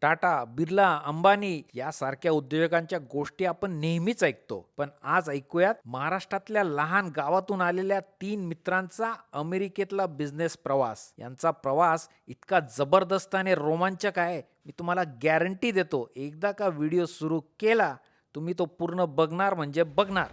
टाटा, बिर्ला, अंबानी यासारख्या उद्योजकांच्या गोष्टी आपण नेहमीच ऐकतो. पण आज ऐकूयात महाराष्ट्रातल्या लहान गावातून आलेल्या 3 मित्रांचा अमेरिकेतला बिझनेस प्रवास. यांचा प्रवास इतका जबरदस्त आणि रोमांचक आहे, मी तुम्हाला गॅरंटी देतो, एकदा का व्हिडिओ सुरू केला, तुम्ही तो पूर्ण बघणार म्हणजे बघणार.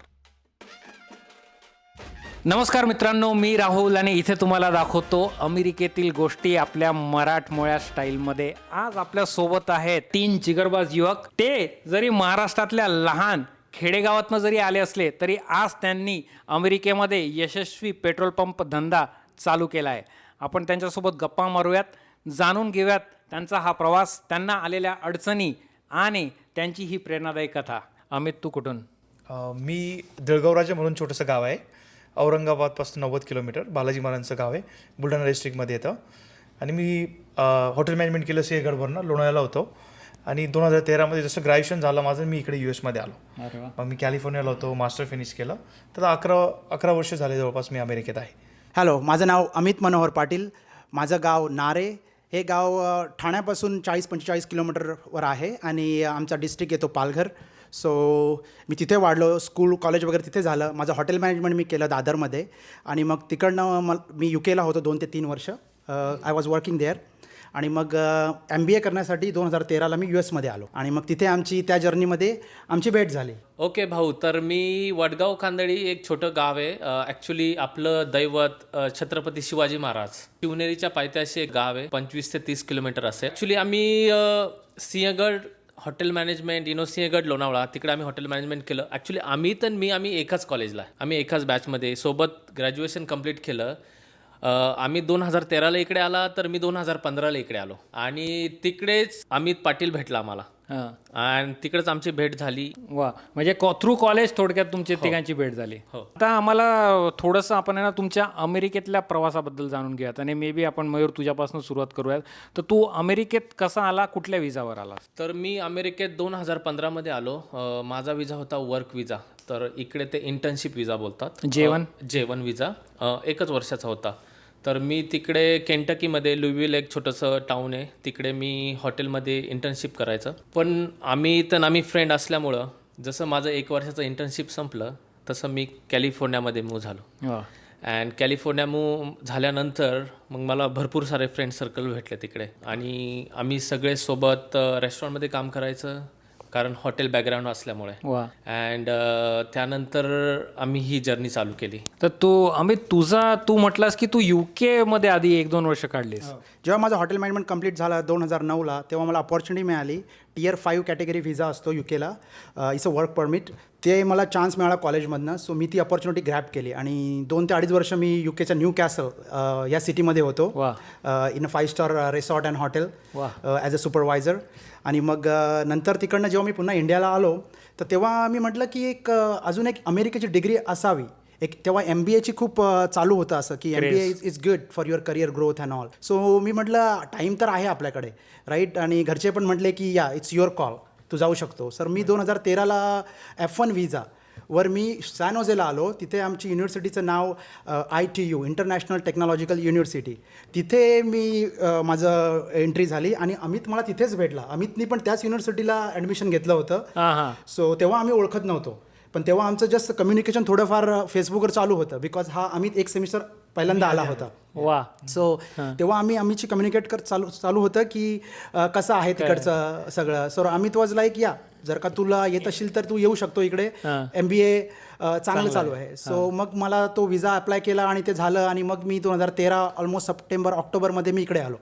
नमस्कार मित्रांनो, मी राहुल आणि इथे तुम्हाला दाखवतो अमेरिकेतील गोष्टी आपल्या मराठमोळ्या स्टाईलमध्ये. आज आपल्या सोबत आहे 3 जिगरबाज युवक. ते जरी महाराष्ट्रातल्या लहान खेडेगावातनं जरी आले असले तरी आज त्यांनी अमेरिकेमध्ये यशस्वी पेट्रोल पंप धंदा चालू केला आहे. आपण त्यांच्यासोबत गप्पा मारूयात, जाणून घेऊयात त्यांचा हा प्रवास, त्यांना आलेल्या अडचणी आणि त्यांची ही प्रेरणादायी कथा. अमित, तू कुठून? मी दळगावराजा म्हणून छोटंसं गाव आहे, औरंगाबादपासून 90 किलोमीटर, बालाजी महाराजांचं गाव आहे, बुलढाणा डिस्ट्रिक्टमध्ये येतं. आणि मी हॉटेल मॅनेजमेंट केलं सिंहगडवरनं, लोणावळ्याला होतो. आणि 2013मध्ये जसं ग्रॅज्युएशन झालं माझं, मी इकडे US आलो. मग मी कॅलिफोर्नियाला होतो, मास्टर फिनिश केलं. तर 11 वर्ष झाले जवळपास मी अमेरिकेत आहे. हॅलो, माझं नाव अमित मनोहर पाटील. माझं गाव नारे. हे गाव ठाण्यापासून 40-45 किलोमीटरवर आहे आणि आमचा डिस्ट्रिक्ट येतो पालघर. सो मी तिथे वाढलो, स्कूल कॉलेज वगैरे तिथे झालं. माझं हॉटेल मॅनेजमेंट मी केलं दादरमध्ये. आणि मग तिकडनं मी UKला होतो 2 ते 3 वर्ष. I was working there. आणि मग MBA करण्यासाठी 2013ला मी US आलो. आणि मग तिथे त्या जर्नीमध्ये आमची भेट झाली. ओके भाऊ, तर मी वडगाव कांदळी एक छोटं गाव आहे. ॲक्च्युली आपलं दैवत छत्रपती शिवाजी महाराज, शिवनेरीच्या पायथ्याशी एक गाव आहे, 25 ते 30 किलोमीटर असेल. ॲक्च्युली आम्ही सिंहगड हॉटेल मॅनेजमेंट, सिंहगड लोणावळा, तिकडे आम्ही हॉटेल मॅनेजमेंट केलं. ॲक्च्युली आम्ही एकाच कॉलेजला, आम्ही एकाच बॅचमध्ये सोबत ग्रॅज्युएशन कंप्लीट केलं. आम्ही 2013ला इकडे आला, तर मी 2015ला इकडे आलो. आणि तिकडेच अमित पाटील भेटला आम्हाला. आणि तिकडेच आमची भेट झाली. वा, म्हणजे थ्रू कॉलेज थोडक्यात तुमची तिघांची भेट झाली. हो. आता आम्हाला थोडंसं आपण ना तुमच्या अमेरिकेतल्या प्रवासाबद्दल जाणून घेऊयात. आणि मे बी आपण मयूर तुझ्यापासून सुरुवात करूयात. तर तू अमेरिकेत कसा आला, कुठल्या विजावर आला? तर मी अमेरिकेत 2015मध्ये आलो. माझा विजा होता वर्क विजा. तर इकडे ते इंटर्नशिप विजा बोलतात. जेवण विजा 1 वर्षाचा होता. तर मी तिकडे केंटकीमध्ये लुईविल एक छोटंसं टाऊन आहे, तिकडे मी हॉटेलमध्ये इंटर्नशिप करायचं. पण आम्ही फ्रेंड असल्यामुळं जसं माझं 1 वर्षाचं इंटर्नशिप संपलं तसं मी कॅलिफोर्नियामध्ये मूव्ह झालो. अँड कॅलिफोर्निया मूव्ह झाल्यानंतर मग मला भरपूर सारे फ्रेंड सर्कल भेटले तिकडे. आणि आम्ही सगळे सोबत रेस्टॉरंटमध्ये काम करायचं, कारण हॉटेल बॅकग्राऊंड असल्यामुळे. अँड त्यानंतर आम्ही ही जर्नी चालू केली. तर तू म्हटलास की तू UK मध्ये आधी 1-2 वर्ष काढलीस. जेव्हा माझं हॉटेल मॅनेजमेंट कंप्लीट झालं 2009ला, तेव्हा मला अपॉर्च्युनिटी मिळाली. Tier 5 कॅटेगरी व्हिजा असतो UKला, इट्स अ वर्क परमिट. ते मला चान्स मिळाला कॉलेजमधनं. सो मी ती अपॉर्च्युनिटी ग्रॅब केली. आणि 2 ते 2.5 वर्ष मी UKच्या न्यू कॅसल या सिटीमध्ये होतो, in a 5 star resort and hotel as a supervisor. आणि मग नंतर तिकडनं जेव्हा मी पुन्हा इंडियाला आलो, तर तेव्हा मी म्हटलं की अजून एक अमेरिकेची डिग्री असावी. तेव्हा MBAची खूप चालू होतं असं की MBA is good for your career growth and all. So मी म्हटलं टाईम तर आहे आपल्याकडे, राईट. आणि घरचे पण म्हटले की इट्स युअर कॉल, तू जाऊ शकतो. सर मी 2013ला F1 व्हिजावर मी सॅन होजेला आलो. तिथे आमची युनिव्हर्सिटीचं नाव ITU, इंटरनॅशनल टेक्नॉलॉजिकल युनिव्हर्सिटी. तिथे मी माझं एंट्री झाली आणि अमित मला तिथेच भेटला. अमितनी पण त्याच युनिव्हर्सिटीला ॲडमिशन घेतलं होतं. सो तेव्हा आम्ही ओळखत नव्हतो, पण तेव्हा आमचं जस्ट कम्युनिकेशन थोडंफार फेसबुकवर चालू होतं, बिकॉज हा अमित 1 सेमिस्टर पहिल्यांदा आला होता. सो तेव्हा आम्हीची कम्युनिकेट चालू होतं की कसं आहे तिकडचं सगळं. सो अमित वॉज लाईक जर का तुला येत असेल तर तू येऊ शकतो इकडे, MBA चांगलं चालू आहे. सो मग मला तो विजा अप्लाय केला आणि ते झालं. आणि मग मी 2013 ऑलमोस्ट सप्टेंबर-ऑक्टोबरमध्ये मी इकडे आलो.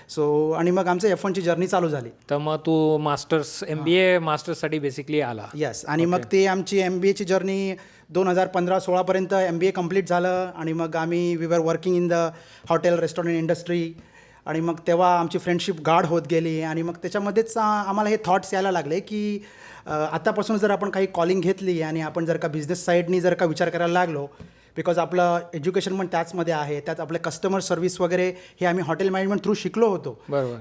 सो आणि मग आमचं F1ची जर्नी चालू झाली. तर मग तू MBA मास्टर्ससाठी बेसिकली आला. येस. आणि मग ते आमची MBAची जर्नी 2015-16 पर्यंत MBA कंप्लीट झालं. आणि मग we were working in the hotel restaurant industry. आणि मग तेव्हा आमची फ्रेंडशिप गाढ होत गेली. आणि मग त्याच्यामध्येच आम्हाला हे थॉट्स यायला लागले की आतापासून जर आपण काही कॉलिंग घेतली आणि आपण जर का बिझनेस साईडनी जर का विचार करायला लागलो, बिकॉज आपलं एज्युकेशन पण त्याचमध्ये आहे, त्यात आपले कस्टमर सर्व्हिस वगैरे हे आम्ही हॉटेल मॅनेजमेंट थ्रू शिकलो होतो,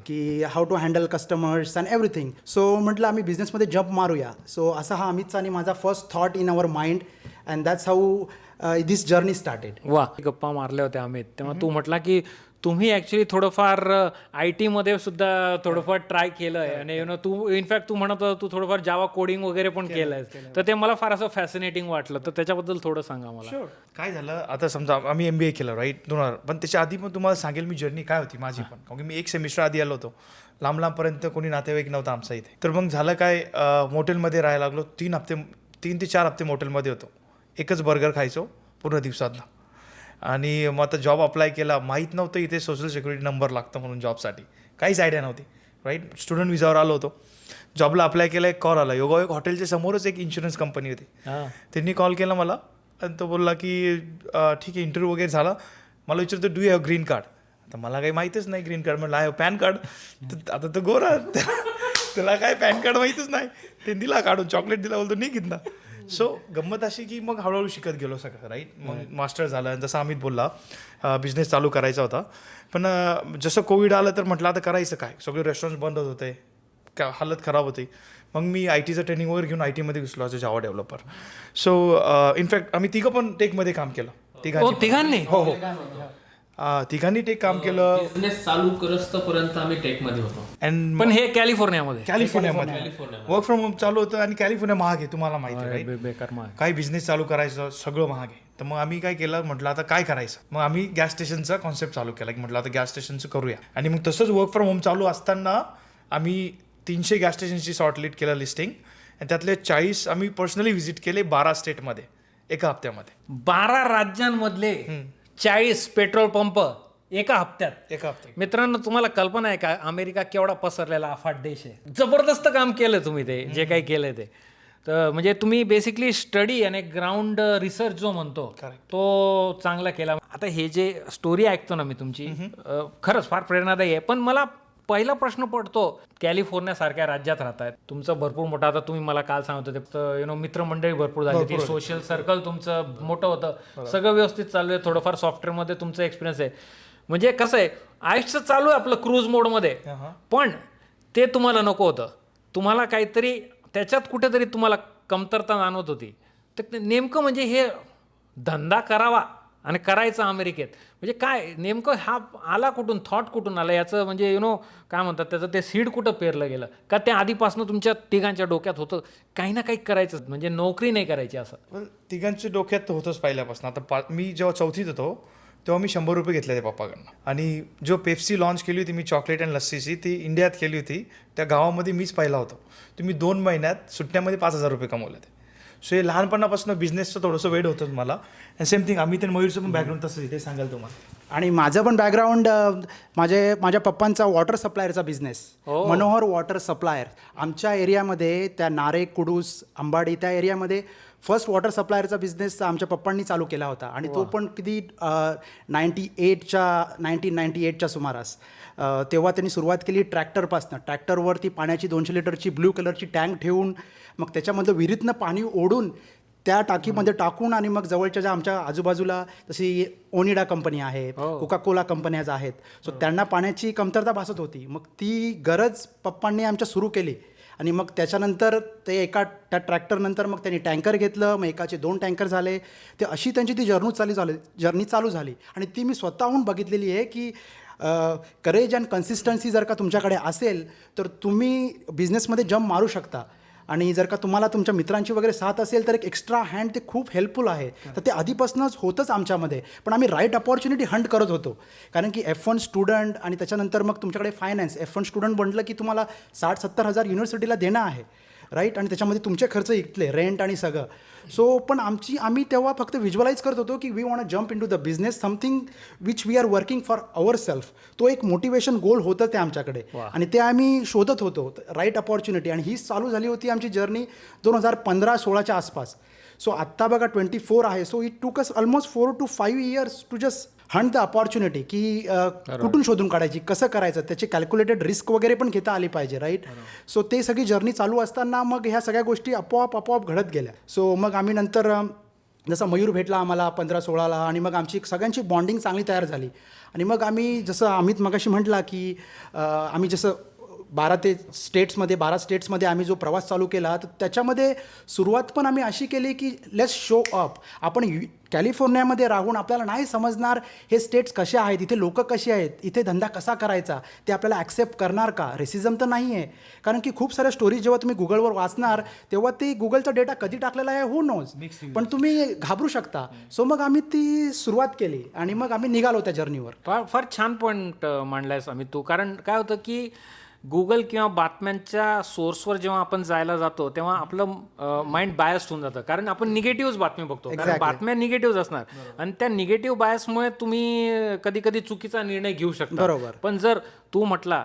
की how to handle customers and everything. So म्हटलं आम्ही बिझनेसमध्ये जम्प मारूया. सो असा हा अमितचा आणि माझा first thought in our mind, and that's how this journey started. वा, गप्पा मारल्या होत्या अमित, तेव्हा तू म्हटला की तुम्ही ॲक्च्युली थोडंफार आय टीमध्ये सुद्धा थोडंफार ट्राय केलं आहे आणि तू इनफॅक्ट तू म्हणत होता तू थोडंफार जावा कोडिंग वगैरे पण केलं आहे, तर ते मला फार असं फॅसिनेटिंग वाटलं, तर त्याच्याबद्दल थोडं सांगा मला. काय झालं आता समजा आम्ही MBA केलं राईट 2000, पण त्याच्या आधी पण तुम्हाला सांगेल मी जर्नी काय होती माझी पण, कारण की मी एक सेमिस्टर आधी आलो होतो, लांबपर्यंत कोणी नातेवाईक नव्हता आमचा इथे. तर मग झालं काय, मोटेलमध्ये राहायला लागलो. 3 ते 4 हप्ते मोटेलमध्ये होतो, एकच बर्गर खायचो पूर्ण दिवसातला. आणि मग आता जॉब अप्लाय केला, माहीत नव्हतं इथे सोशल सिक्युरिटी नंबर लागतं म्हणून जॉबसाठी, काहीच आयडिया नव्हती राईट. स्टुडंट विजावर आलो होतो, जॉबला अप्लाय केला, एक कॉल आला. योगायोग हॉटेलच्या समोरच एक इन्शुरन्स कंपनी होती, त्यांनी कॉल केला मला आणि तो बोलला की ठीक आहे इंटरव्ह्यू वगैरे झाला. मला विचारतो do you have green card. आता मला काही माहीतच नाही ग्रीन कार्ड, म्हणलं आय हॅव पॅन कार्ड. आता तो गोरा त्याला काय पॅन कार्ड माहीतच नाही, ते दिला काढून, चॉकलेट दिला, बोलतो नाही घेतला. सो गंमत अशी की मग हळूहळू शिकत गेलो सगळं राईट. मग मास्टर झालं, जसं अमित बोलला बिझनेस चालू करायचा होता, पण जसं कोविड आलं तर म्हटलं आता करायचं काय, सगळे रेस्टॉरंट्स बंद होत होते, का हालत खराब होती. मग मी IT चं ट्रेनिंग वगैरे घेऊन IT मध्ये घुसलो as a Java developer. So in fact आम्ही तिघं पण टेकमध्ये काम केलं, तिघांनी. हो हो, तिघांनी टेक काम केलं. बिझनेस चालू करस्तपर्यंत आम्ही टेकमध्ये होतो. अँड पण हे कॅलिफोर्नियामध्ये कॅलिफोर्नियामध्ये वर्क फ्रॉम होम चालू होतं, आणि कॅलिफोर्निया महाग आहे तुम्हाला माहिती आहे. बेकार मग काही बिझनेस चालू करायचं सगळं महाग आहे. तर मग आम्ही काय केलं, म्हटलं आता काय करायचं. मग आम्ही गॅस स्टेशनचा कॉन्सेप्ट चालू केला, की म्हटलं आता गॅस स्टेशनचं करूया. आणि मग तसंच वर्क फ्रॉम होम चालू असताना आम्ही 300 गॅस स्टेशनची शॉर्टलिस्ट केलं लिस्टिंग, आणि त्यातले 40 आम्ही पर्सनली व्हिजिट केले 12 स्टेटमध्ये एका हप्त्यामध्ये. 12 राज्यांमधले 40 पेट्रोल पंप एका हप्त्यात. मित्रांनो, तुम्हाला कल्पना आहे का अमेरिका केवढा पसरलेला अफाट देश आहे. जबरदस्त काम केलं तुम्ही, ते जे काही केलंय ते. तर म्हणजे तुम्ही बेसिकली स्टडी आणि ग्राउंड रिसर्च जो म्हणतो तो चांगला केला. आता हे जे स्टोरी ऐकतो ना मी तुमची, खरंच फार प्रेरणादायी आहे. पण मला पहिला प्रश्न पडतो, कॅलिफोर्निया सारख्या राज्यात राहतायत, तुमचं भरपूर मोठं, आता तुम्ही मला काल सांगत होते मित्रमंडळी भरपूर झाली, ती सोशल सर्कल तुमचं मोठं होतं, सगळं व्यवस्थित चालू आहे, थोडंफार सॉफ्टवेअरमध्ये तुमचं एक्सपिरियन्स आहे. म्हणजे कसं आहे, आयुष्य चालू आहे आपलं क्रूज मोडमध्ये, पण ते तुम्हाला नको होतं, तुम्हाला काहीतरी त्याच्यात कुठेतरी तुम्हाला कमतरता जाणवत होती. तर नेमकं म्हणजे हे धंदा करावा आणि करायचं अमेरिकेत, म्हणजे काय नेमकं हा आला कुठून, थॉट कुठून आला याचं, म्हणजे काय म्हणतात त्याचं ते सीड कुठं पेरलं गेलं का, ते आधीपासून तुमच्या तिघांच्या डोक्यात होतं काही ना काही करायचं, म्हणजे नोकरी नाही करायची असं. तिघांच्या डोक्यात होतंच पहिल्यापासून. आता मी जेव्हा 4थीत होतो तेव्हा मी 100 रुपये घेतले ते पप्पाकडनं, आणि जो पेप्सी लॉन्च केली होती मी चॉकलेट अँड लस्सीची, ती इंडियात केली होती, त्या गावामध्ये मीच पहिला होतो. तुम्ही 2 महिन्यात सुट्ट्यामध्ये 5000 रुपये कमवले ते. सो हे लहानपणापासून बिझनेसचं थोडंसं वेळ होतं मला. अँड सेम थिंग अमित आणि मयूरचं पण बॅकग्राऊंड तसंच ते सांगाल तुम्हाला. आणि माझं पण बॅकग्राऊंड, माझ्या पप्पांचा वॉटर सप्लायरचा बिझनेस, मनोहर वॉटर सप्लायर. आमच्या एरियामध्ये त्या नारे, कुडूस, अंबाडी त्या एरियामध्ये फर्स्ट वॉटर सप्लायरचा बिझनेस आमच्या पप्पांनी चालू केला होता. आणि तो पण किती 1998च्या सुमारास. तेव्हा त्यांनी सुरुवात केली ट्रॅक्टरपासनं. ट्रॅक्टरवरती पाण्याची 200 लिटरची ब्ल्यू कलरची टँक ठेवून, मग त्याच्यामध्ये विहिरीतनं पाणी ओढून त्या टाकीमध्ये टाकून, आणि मग जवळच्या ज्या आमच्या आजूबाजूला जशी ओनिडा कंपनी आहे, कोका कोला कंपन्याज आहेत, सो त्यांना पाण्याची कमतरता भासत होती. मग ती गरज पप्पांनी आमच्या सुरू केली. आणि मग त्याच्यानंतर ते त्या ट्रॅक्टरनंतर मग त्यांनी टँकर घेतलं, मग एकाचे 2 टँकर झाले. ते अशी त्यांची ती जर्नी चालू झाली. आणि ती मी स्वतःहून बघितलेली आहे की करेज अँड कन्सिस्टन्सी जर का तुमच्याकडे असेल तर तुम्ही बिझनेसमध्ये जंप मारू शकता. आणि जर का तुम्हाला तुमच्या मित्रांची वगैरे साथ असेल तर एक एक्स्ट्रा हँड ते खूप हेल्पफुल आहे. तर ते आधीपासूनच होतंच आमच्यामध्ये, पण आम्ही राईट अपॉर्च्युनिटी हंट करत होतो. कारण की F1 स्टुडंट, आणि त्याच्यानंतर मग तुमच्याकडे फायनान्स. F1 स्टुडंट म्हटलं की तुम्हाला 60-70 हजार युनिव्हर्सिटीला देणं आहे राईट, आणि त्याच्यामध्ये तुमचे खर्च इकले, रेंट आणि सगळं. सो पण आम्ही तेव्हा फक्त व्हिज्युअलाइज करत होतो की we want jump in to the business, something which we are working for our self. तो एक मोटिवेशन गोल होतं ते आमच्याकडे, आणि ते आम्ही शोधत होतो राईट अपॉर्च्युनिटी. आणि ही चालू झाली होती आमची जर्नी 2015-16च्या आसपास. सो आत्ता बघा 24 आहे. So it took us almost 4 to 5 years to just hunt the opportunity, की कुठून शोधून काढायची, कसं करायचं, त्याची कॅल्क्युलेटेड रिस्क वगैरे पण घेता आली पाहिजे राईट. सो ते सगळी जर्नी चालू असताना मग ह्या सगळ्या गोष्टी आपोआप घडत गेल्या. सो मग आम्ही नंतर जसं मयूर भेटला आम्हाला 15-16ला, आणि मग आमची सगळ्यांची बॉन्डिंग चांगली तयार झाली. आणि मग आम्ही जसं अमित मगाशी म्हटला की आम्ही जसं 12 स्टेट्समध्ये आम्ही जो प्रवास चालू केला, तर त्याच्यामध्ये सुरुवात पण आम्ही अशी केली की लेट्स शो अप. आपण कॅलिफोर्नियामध्ये राहून आपल्याला नाही समजणार हे स्टेट्स कसे आहेत, इथे लोक कशी आहेत, इथे धंदा कसा करायचा, ते आपल्याला ॲक्सेप्ट करणार का. रेसिझम तर नाही आहे, कारण की खूप साऱ्या स्टोरीज जेव्हा तुम्ही गुगलवर वाचणार तेव्हा ते गुगलचा डेटा कधी टाकलेला आहे हू नोज, पण तुम्ही घाबरू शकता. सो मग आम्ही ती सुरुवात केली आणि मग आम्ही निघालो त्या जर्नीवर. फार छान पॉईंट मांडलायस आम्ही तू. कारण काय होतं की गुगल किंवा बातम्यांच्या सोर्सवर जेव्हा आपण जायला जातो तेव्हा आपलं माइंड बायस्ड होऊन जातं, कारण आपण निगेटिव्ह बातमी बघतो. कारण बातम्या निगेटिव्ह असणार आणि त्या निगेटिव्ह बायसमुळे तुम्ही कधी कधी चुकीचा निर्णय घेऊ शकता. बरोबर. पण जर तू म्हटला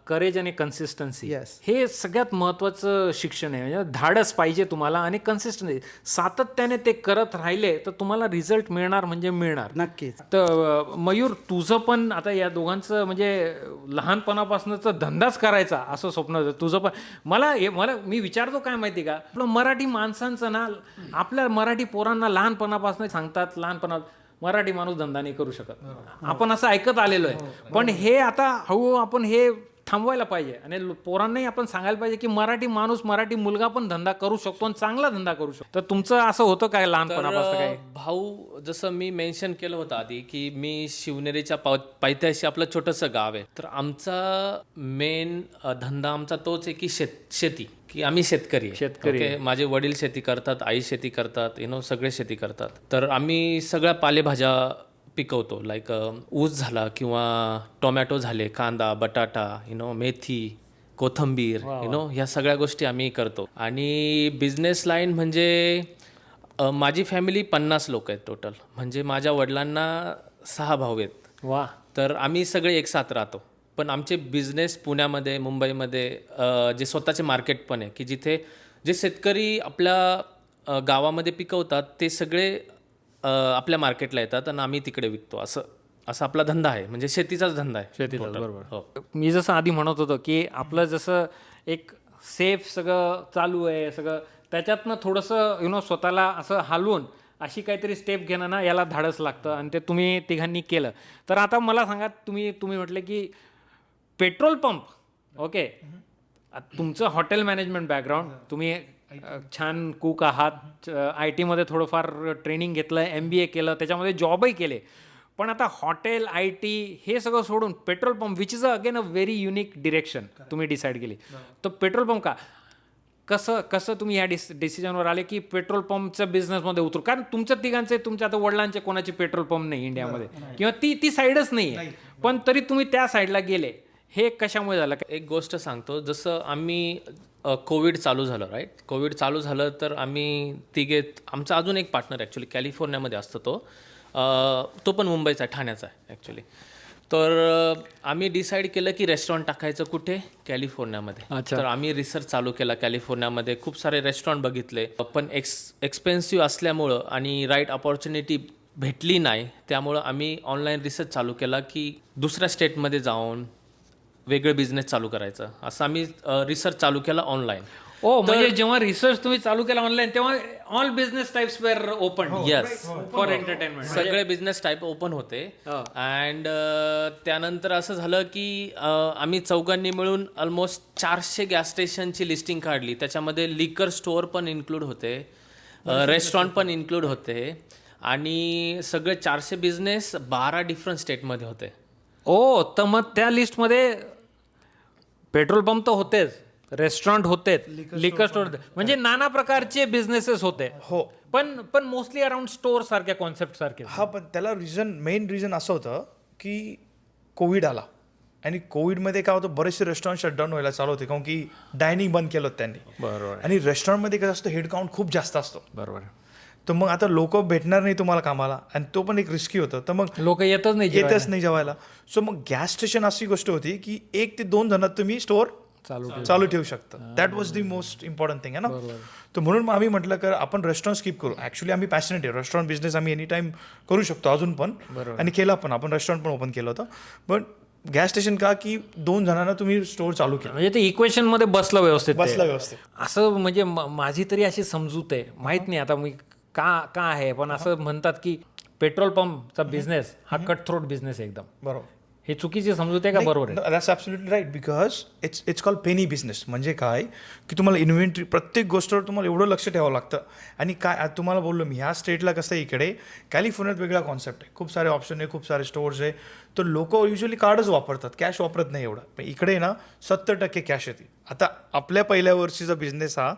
करेज आणि कन्सिस्टन्सी, Yes. हे सगळ्यात महत्त्वाचं शिक्षण आहे. म्हणजे धाडस पाहिजे तुम्हाला आणि कन्सिस्टन्सी, सातत्याने ते करत राहिले तर तुम्हाला रिझल्ट मिळणार म्हणजे मिळणार. नक्कीच. तर मयूर, तुझं पण आता या दोघांचं म्हणजे लहानपणापासूनच धंदाच करायचा असं स्वप्न होतं तुझं पण. मला मी विचारतो काय माहिती का, आपलं मराठी माणसांचं ना, आपल्या मराठी पोरांना लहानपणापासून सांगतात, लहानपणात मराठी माणूस धंदा नाही करू शकत. आपण असं ऐकत आलेलो आहे. पण हे आता हळूहळू आपण हे थांबवायला पाहिजे आणि पोरांनाही आपण सांगायला पाहिजे की मराठी माणूस, मराठी मुलगा पण धंदा करू शकतो आणि चांगला धंदा करू शकतो. तर तुमचं असं होतं काय लहानपणापासून काय? भाऊ, जसं मी मेन्शन केलं होतं आधी की मी शिवनेरीच्या पायथ्याशी आपलं छोटंसं गाव आहे, तर आमचा मेन धंदा आमचा तोच आहे की शेती, की आम्ही शेतकरी. Okay? माझे वडील शेती करतात, आई शेती करतात, सगळे शेती करतात. तर आम्ही सगळ्या पालेभाज्या पिकवतो. लाईक ऊस झाला किंवा टोमॅटो झाले, कांदा, बटाटा, मेथी, कोथिंबीर, ह्या सगळ्या गोष्टी आम्ही करतो. आणि बिझनेस लाईन म्हणजे माझी फॅमिली 50 लोक आहेत टोटल. म्हणजे माझ्या वडिलांना 6 भाऊ आहेत. वा. तर आम्ही सगळे एकसाथ राहतो. पण आमचे बिझनेस पुण्यामध्ये, मुंबईमध्ये जे स्वतःचे मार्केट पण आहे, की जिथे जे शेतकरी आपल्या गावामध्ये पिकवतात ते सगळे आपल्या मार्केटला येतात आणि आम्ही तिकडे विकतो. असं आपला धंदा आहे. म्हणजे शेतीचाच धंदा आहे. शेतीचाच, total. बरोबर. हो. मी जसं आधी म्हणत होतो की आपलं जसं एक सेफ सगळं चालू आहे सगळं, त्याच्यातनं थोडंसं स्वतःला असं हलवून अशी काहीतरी स्टेप घेणं ना, याला धाडस लागतं आणि ते तुम्ही तिघांनी केलं. तर आता मला सांगा, तुम्ही म्हटलं की पेट्रोल पंप, ओके, तुमचं हॉटेल मॅनेजमेंट बॅकग्राऊंड, तुम्ही छान कुक आहात, IT मध्ये थोडंफार ट्रेनिंग घेतलं, MBA केलं, त्याच्यामध्ये जॉबही केले. पण आता हॉटेल, IT हे सगळं सोडून petrol pump, which is again a very unique direction तुम्ही डिसाईड केली. तर पेट्रोल पंप का, कसं तुम्ही ह्या डिसिजनवर आले की पेट्रोल पंपच्या बिझनेसमध्ये उतरू? कारण तुमच्या तिघांचे, तुमच्या आता वडिलांचे कोणाचे पेट्रोल पंप नाही इंडियामध्ये, किंवा ती साईडच नाही आहे, पण तरी तुम्ही त्या साईडला गेले. हे कशामुळे झालं? एक गोष्ट सांगतो. जसं आम्ही कोविड चालू झालं, राईट, कोविड चालू झालं तर आम्ही तिघे, आमचा अजून एक पार्टनर ॲक्च्युली कॅलिफोर्नियामध्ये असतो, तो पण मुंबईचा, ठाण्याचा आहे ॲक्च्युली. तर आम्ही डिसाईड केलं की रेस्टॉरंट टाकायचं कुठे, कॅलिफोर्नियामध्ये. तर आम्ही रिसर्च चालू केला कॅलिफोर्नियामध्ये, खूप सारे रेस्टॉरंट बघितले, पण एक्सपेन्सिव्ह असल्यामुळं आणि राईट अपॉर्च्युनिटी भेटली नाही, त्यामुळं आम्ही ऑनलाईन रिसर्च चालू केला की दुसऱ्या स्टेटमध्ये जाऊन वेगळं बिझनेस चालू करायचं. असं आम्ही रिसर्च चालू केला ऑनलाईन. म्हणजे जेव्हा रिसर्च तुम्ही चालू केला ऑनलाईन, तेव्हा all business types were open. Yes, for entertainment सगळे बिझनेस टाईप ओपन होते. अँड त्यानंतर असं झालं की आम्ही चौघांनी मिळून ऑलमोस्ट 400 गॅस स्टेशनची लिस्टिंग काढली. त्याच्यामध्ये लिकर स्टोअर पण इन्क्लूड होते, रेस्टॉरंट पण इन्क्लूड होते, आणि सगळे 400 बिझनेस 12 डिफरंट स्टेटमध्ये होते. तर मग त्या लिस्टमध्ये पेट्रोल पंप तर होतेच, रेस्टॉरंट होते, लिकर स्टोअर होते, म्हणजे नाना प्रकारचे बिझनेसेस होते. हो, पण मोस्टली अराउंड स्टोअर सारख्या कॉन्सेप्ट सारखे. हा, पण त्याला मेन रिझन असं होतं की कोविड आला आणि कोविडमध्ये काय होतं, बरेचसे रेस्टॉरंट शटडाऊन व्हायला चालू होते, कारण की डायनिंग बंद केलं होतं त्यांनी. बरोबर. आणि रेस्टॉरंटमध्ये कसं असतं, हेड काउंट खूप जास्त असतो. बरोबर. तर मग आता लोक भेटणार नाही तुम्हाला कामाला, आणि तो पण एक रिस्की होतं. तर मग लोक येतच नाही जेवायला. सो मग गॅस स्टेशन अशी गोष्ट होती की 1 ते 2 जणात तुम्ही स्टोअर चालू ठेवू शकता. That was the most important thing आहे ना. तर म्हणून मग आम्ही म्हटलं की आपण रेस्टॉरंट स्किप करू. ॲक्च्युली आम्ही पॅशनेट आहे, रेस्टॉरंट बिझनेस आम्ही एनी टाइम करू शकतो अजून पण, आणि केला पण, आपण रेस्टॉरंट पण ओपन केलं होतं. पण गॅस स्टेशन का, की 2 जणांना तुम्ही स्टोअर चालू केलं, म्हणजे ते इक्वेशन मध्ये बसलं व्यवस्थित व्यवस्थित. असं. म्हणजे माझी तरी अशी समजूत आहे, माहित नाही आता मी का आहे, पण असं म्हणतात की पेट्रोल पंपचा बिझनेस हा कट थ्रोट बिझनेस आहे एकदम. बरोबर. हे चुकीची समजूत आहे का बरोबर आहे? That's absolutely right because it's called penny business. म्हणजे काय की तुम्हाला इन्व्हेंटरी प्रत्येक गोष्टीवर तुम्हाला एवढं लक्ष ठेवावं लागतं. आणि काय आता तुम्हाला बोललो मी, ह्या स्टेटला कसं आहे, इकडे कॅलिफोर्नियात वेगळा कॉन्सेप्ट आहे, खूप सारे ऑप्शन आहे, खूप सारे स्टोअर्स आहे. तर लोक युजली कार्डच वापरतात, कॅश वापरत नाही एवढं. पण इकडे ना 70% कॅश येते. आता आपल्या पहिल्या वर्षीचा बिझनेस हा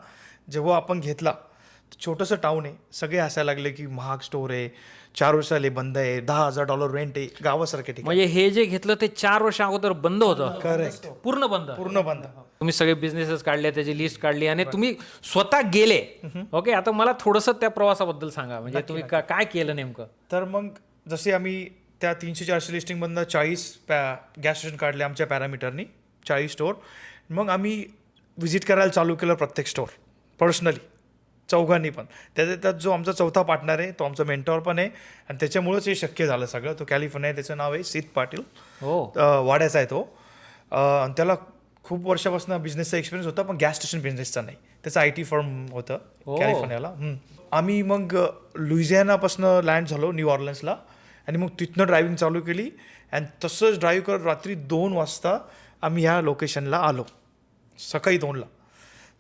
जेव्हा आपण घेतला, छोटंसं टाऊन आहे, सगळे हसायला लागले की महाग स्टोअर आहे, 4 वर्षाले बंद आहे, $10,000 रेंट आहे, गावासारखे ठिकाण. म्हणजे हे जे घेतलं ते 4 वर्ष अगोदर बंद होतं. करेक्ट, पूर्ण बंद. पूर्ण बंद. तुम्ही सगळे बिझनेसेस काढले, त्याची लिस्ट काढली आणि तुम्ही स्वतः गेले. ओके, आता मला थोडंसं त्या प्रवासाबद्दल सांगा. म्हणजे तुम्ही काय केलं नेमकं? तर मग जसे आम्ही त्या 300-400 लिस्टिंगमधनं 40 गॅस स्टेशन काढले आमच्या पॅरामीटरनी, 40 स्टोअर. मग आम्ही व्हिजिट करायला चालू केलं प्रत्येक स्टोअर पर्सनली, चौघांनी पण. त्यात जो आमचा चौथा पार्टनर आहे तो आमचा मेंटॉर पण आहे आणि त्याच्यामुळेच हे शक्य झालं सगळं. तो कॅलिफोर्निया, त्याचं नाव आहे सित पाटील, हो. वाड्याचा आहे तो. आणि त्याला खूप वर्षापासून बिझनेसचा एक्सपिरियन्स होता, पण गॅस स्टेशन बिझनेसचा नाही. त्याचं IT फर्म होतं कॅलिफोर्नियाला. आम्ही मग लुइझियानापासून लँड झालो न्यू ऑर्लिन्सला आणि मग तिथनं ड्रायव्हिंग चालू केली. आणि तसंच ड्राईव्ह करत रात्री 2 वाजता आम्ही ह्या लोकेशनला आलो, सकाळी 2ला.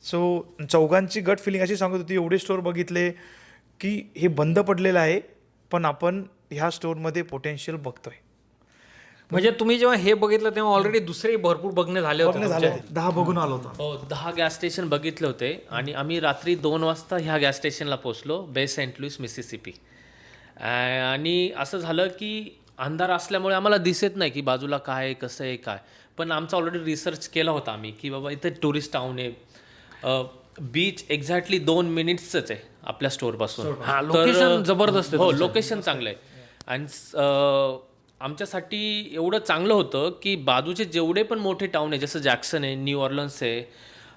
सो चौघांची गट फिलिंग अशी सांगत होती, एवढे स्टोअर बघितले की हे बंद पडलेलं आहे, पण आपण ह्या स्टोअरमध्ये पोटेन्शियल बघतोय. म्हणजे तुम्ही जेव्हा हे बघितलं तेव्हा ऑलरेडी दुसरे भरपूर बघणे झाले होते. 10 बघून आलो होतो. हो, 10 गॅस स्टेशन बघितले होते आणि आम्ही रात्री 2 वाजता ह्या गॅस स्टेशनला पोचलो, बे सेंट लुईस, मिसिसिपी. आणि असं झालं की अंधार असल्यामुळे आम्हाला दिसत नाही की बाजूला काय आहे, कसं आहे, काय. पण आमचा ऑलरेडी रिसर्च केला होता आम्ही की बाबा इथे टुरिस्ट टाऊन आहे, बीच एक्झॅक्टली 2 मिनिट्सच आहे आपल्या स्टोअरपासून. हा, लोकेशन जबरदस्त आहे. हो, लोकेशन चांगलं आहे. आणि आमच्यासाठी एवढं चांगलं होतं की बाजूचे जेवढे पण मोठे टाऊन आहे, जसं जॅक्सन आहे, न्यू ऑर्लिन्स आहे,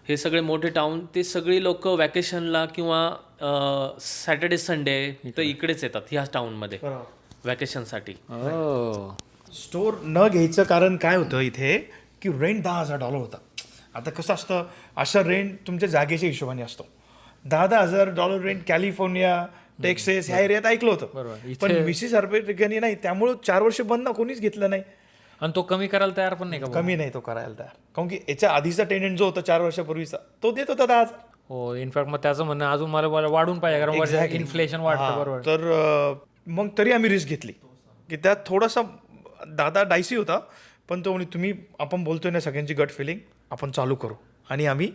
हे सगळे मोठे टाऊन, ते सगळी लोक वॅकेशनला किंवा सॅटर्डे संडे तर इकडेच येतात ह्या टाऊनमध्ये वॅकेशनसाठी. स्टोअर न घ्यायचं कारण काय होतं इथे की रेंट $10,000 होता. आता कसं असतं, अशा रेंट तुमच्या जागेच्या हिशोबाने असतो. $10,000 रेंट कॅलिफोर्निया, टेक्सास ह्या एरियात ऐकलं होतं, पण मिसिसिपी ठिकाणी नाही. त्यामुळे 4 वर्ष बंद कोणीच घेतलं नाही. आणि तो कमी करायला तयार पण नाही का? कमी नाही तो करायला तयार, कारण की याच्या आधीचा टेनंट जो होता 4 वर्षापूर्वीचा, तो देत होता 10,000. हो, इनफॅक्ट मग त्याचं म्हणणं अजून मला वाढून पाहिजे, कारण इन्फ्लेशन वाढतं. बरोबर. तर मग तरी आम्ही रिस्क घेतली की त्यात थोडासा दादा डायसी होता, पण तो म्हणे तुम्ही, आपण बोलतोय ना सगळ्यांची गट फिलिंग, आपण चालू करू. आणि आम्ही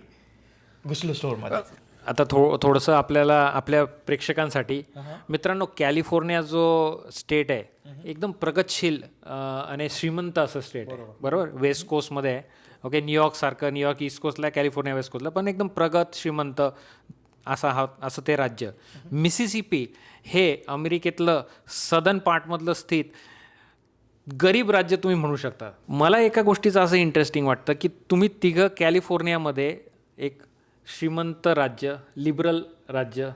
घुसलो स्टोअरमध्ये. आता थोडंसं आपल्याला आपल्या प्रेक्षकांसाठी, मित्रांनो, कॅलिफोर्निया जो स्टेट आहे एकदम प्रगतशील आणि श्रीमंत असं स्टेट आहे. बरोबर, वेस्ट कोस्टमध्ये आहे. ओके, न्यूयॉर्क सारखं, न्यूयॉर्क ईस्ट कोस्टला, कॅलिफोर्निया वेस्ट कोस्टला, पण एकदम प्रगत श्रीमंत असं ते राज्य. मिसिसिपी हे अमेरिकेतलं सदर्न पार्टमधलं स्थित गरीब राज्य तुम्ही म्हणू शकता. मला एका गोष्टीचं असं इंटरेस्टिंग वाटतं की तुम्ही तिघं कॅलिफोर्नियामध्ये एक श्रीमंत राज्य, लिबरल राज्य,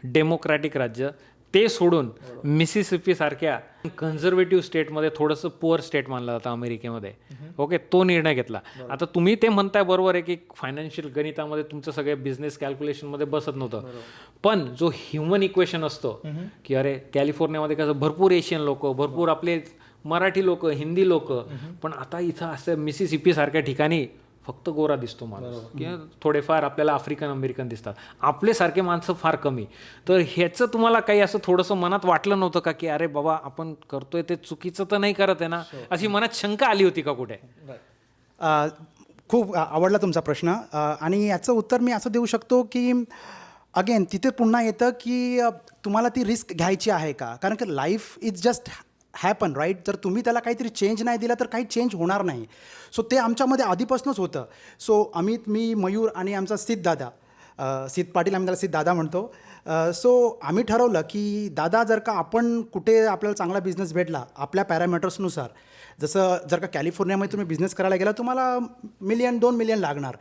डेमोक्रॅटिक राज्य, ते सोडून मिसिसिपी सारख्या कन्झर्वेटिव्ह स्टेटमध्ये थोडंसं पुअर स्टेट मानलं जातं अमेरिकेमध्ये. ओके, तो निर्णय घेतला. आता तुम्ही ते म्हणताय बरोबर आहे की फायनान्शियल गणितामध्ये तुमचं सगळे बिझनेस कॅल्क्युलेशनमध्ये बसत नव्हतं, पण जो ह्युमन इक्वेशन असतो की अरे कॅलिफोर्नियामध्ये कसं भरपूर एशियन लोक, भरपूर आपले मराठी लोक, हिंदी लोक, पण आता इथं असं मिसिसिपी सारख्या ठिकाणी फक्त गोरा दिसतो माणूस, किंवा थोडेफार आपल्याला आफ्रिकन अमेरिकन दिसतात, आपलेसारखे माणसं फार कमी. तर ह्याचं तुम्हाला काही असं थोडंसं मनात वाटलं नव्हतं का की अरे बाबा आपण करतोय ते चुकीचं तर नाही करत आहे ना, अशी मनात शंका आली होती का कुठे? खूप आवडला तुमचा प्रश्न. आणि याचं उत्तर मी असं देऊ शकतो की अगेन तिथे पुन्हा येतं की तुम्हाला ती रिस्क घ्यायची आहे का, कारण की life is just happen, right. जर तुम्ही त्याला काहीतरी चेंज नाही दिला तर काही चेंज होणार नाही. सो ते आमच्यामध्ये आधीपासूनच होतं. सो अमित, मी, मयूर आणि आमचा सित दादा, सित पाटील, आम्ही त्याला सित दादा म्हणतो. सो आम्ही ठरवलं की दादा, जर का आपण कुठे आपल्याला चांगला बिझनेस भेटला आपल्या पॅरामीटर्सनुसार, जसं जर का कॅलिफोर्नियामध्ये तुम्ही बिझनेस करायला गेला तुम्हाला $1 million 2 million लागणार.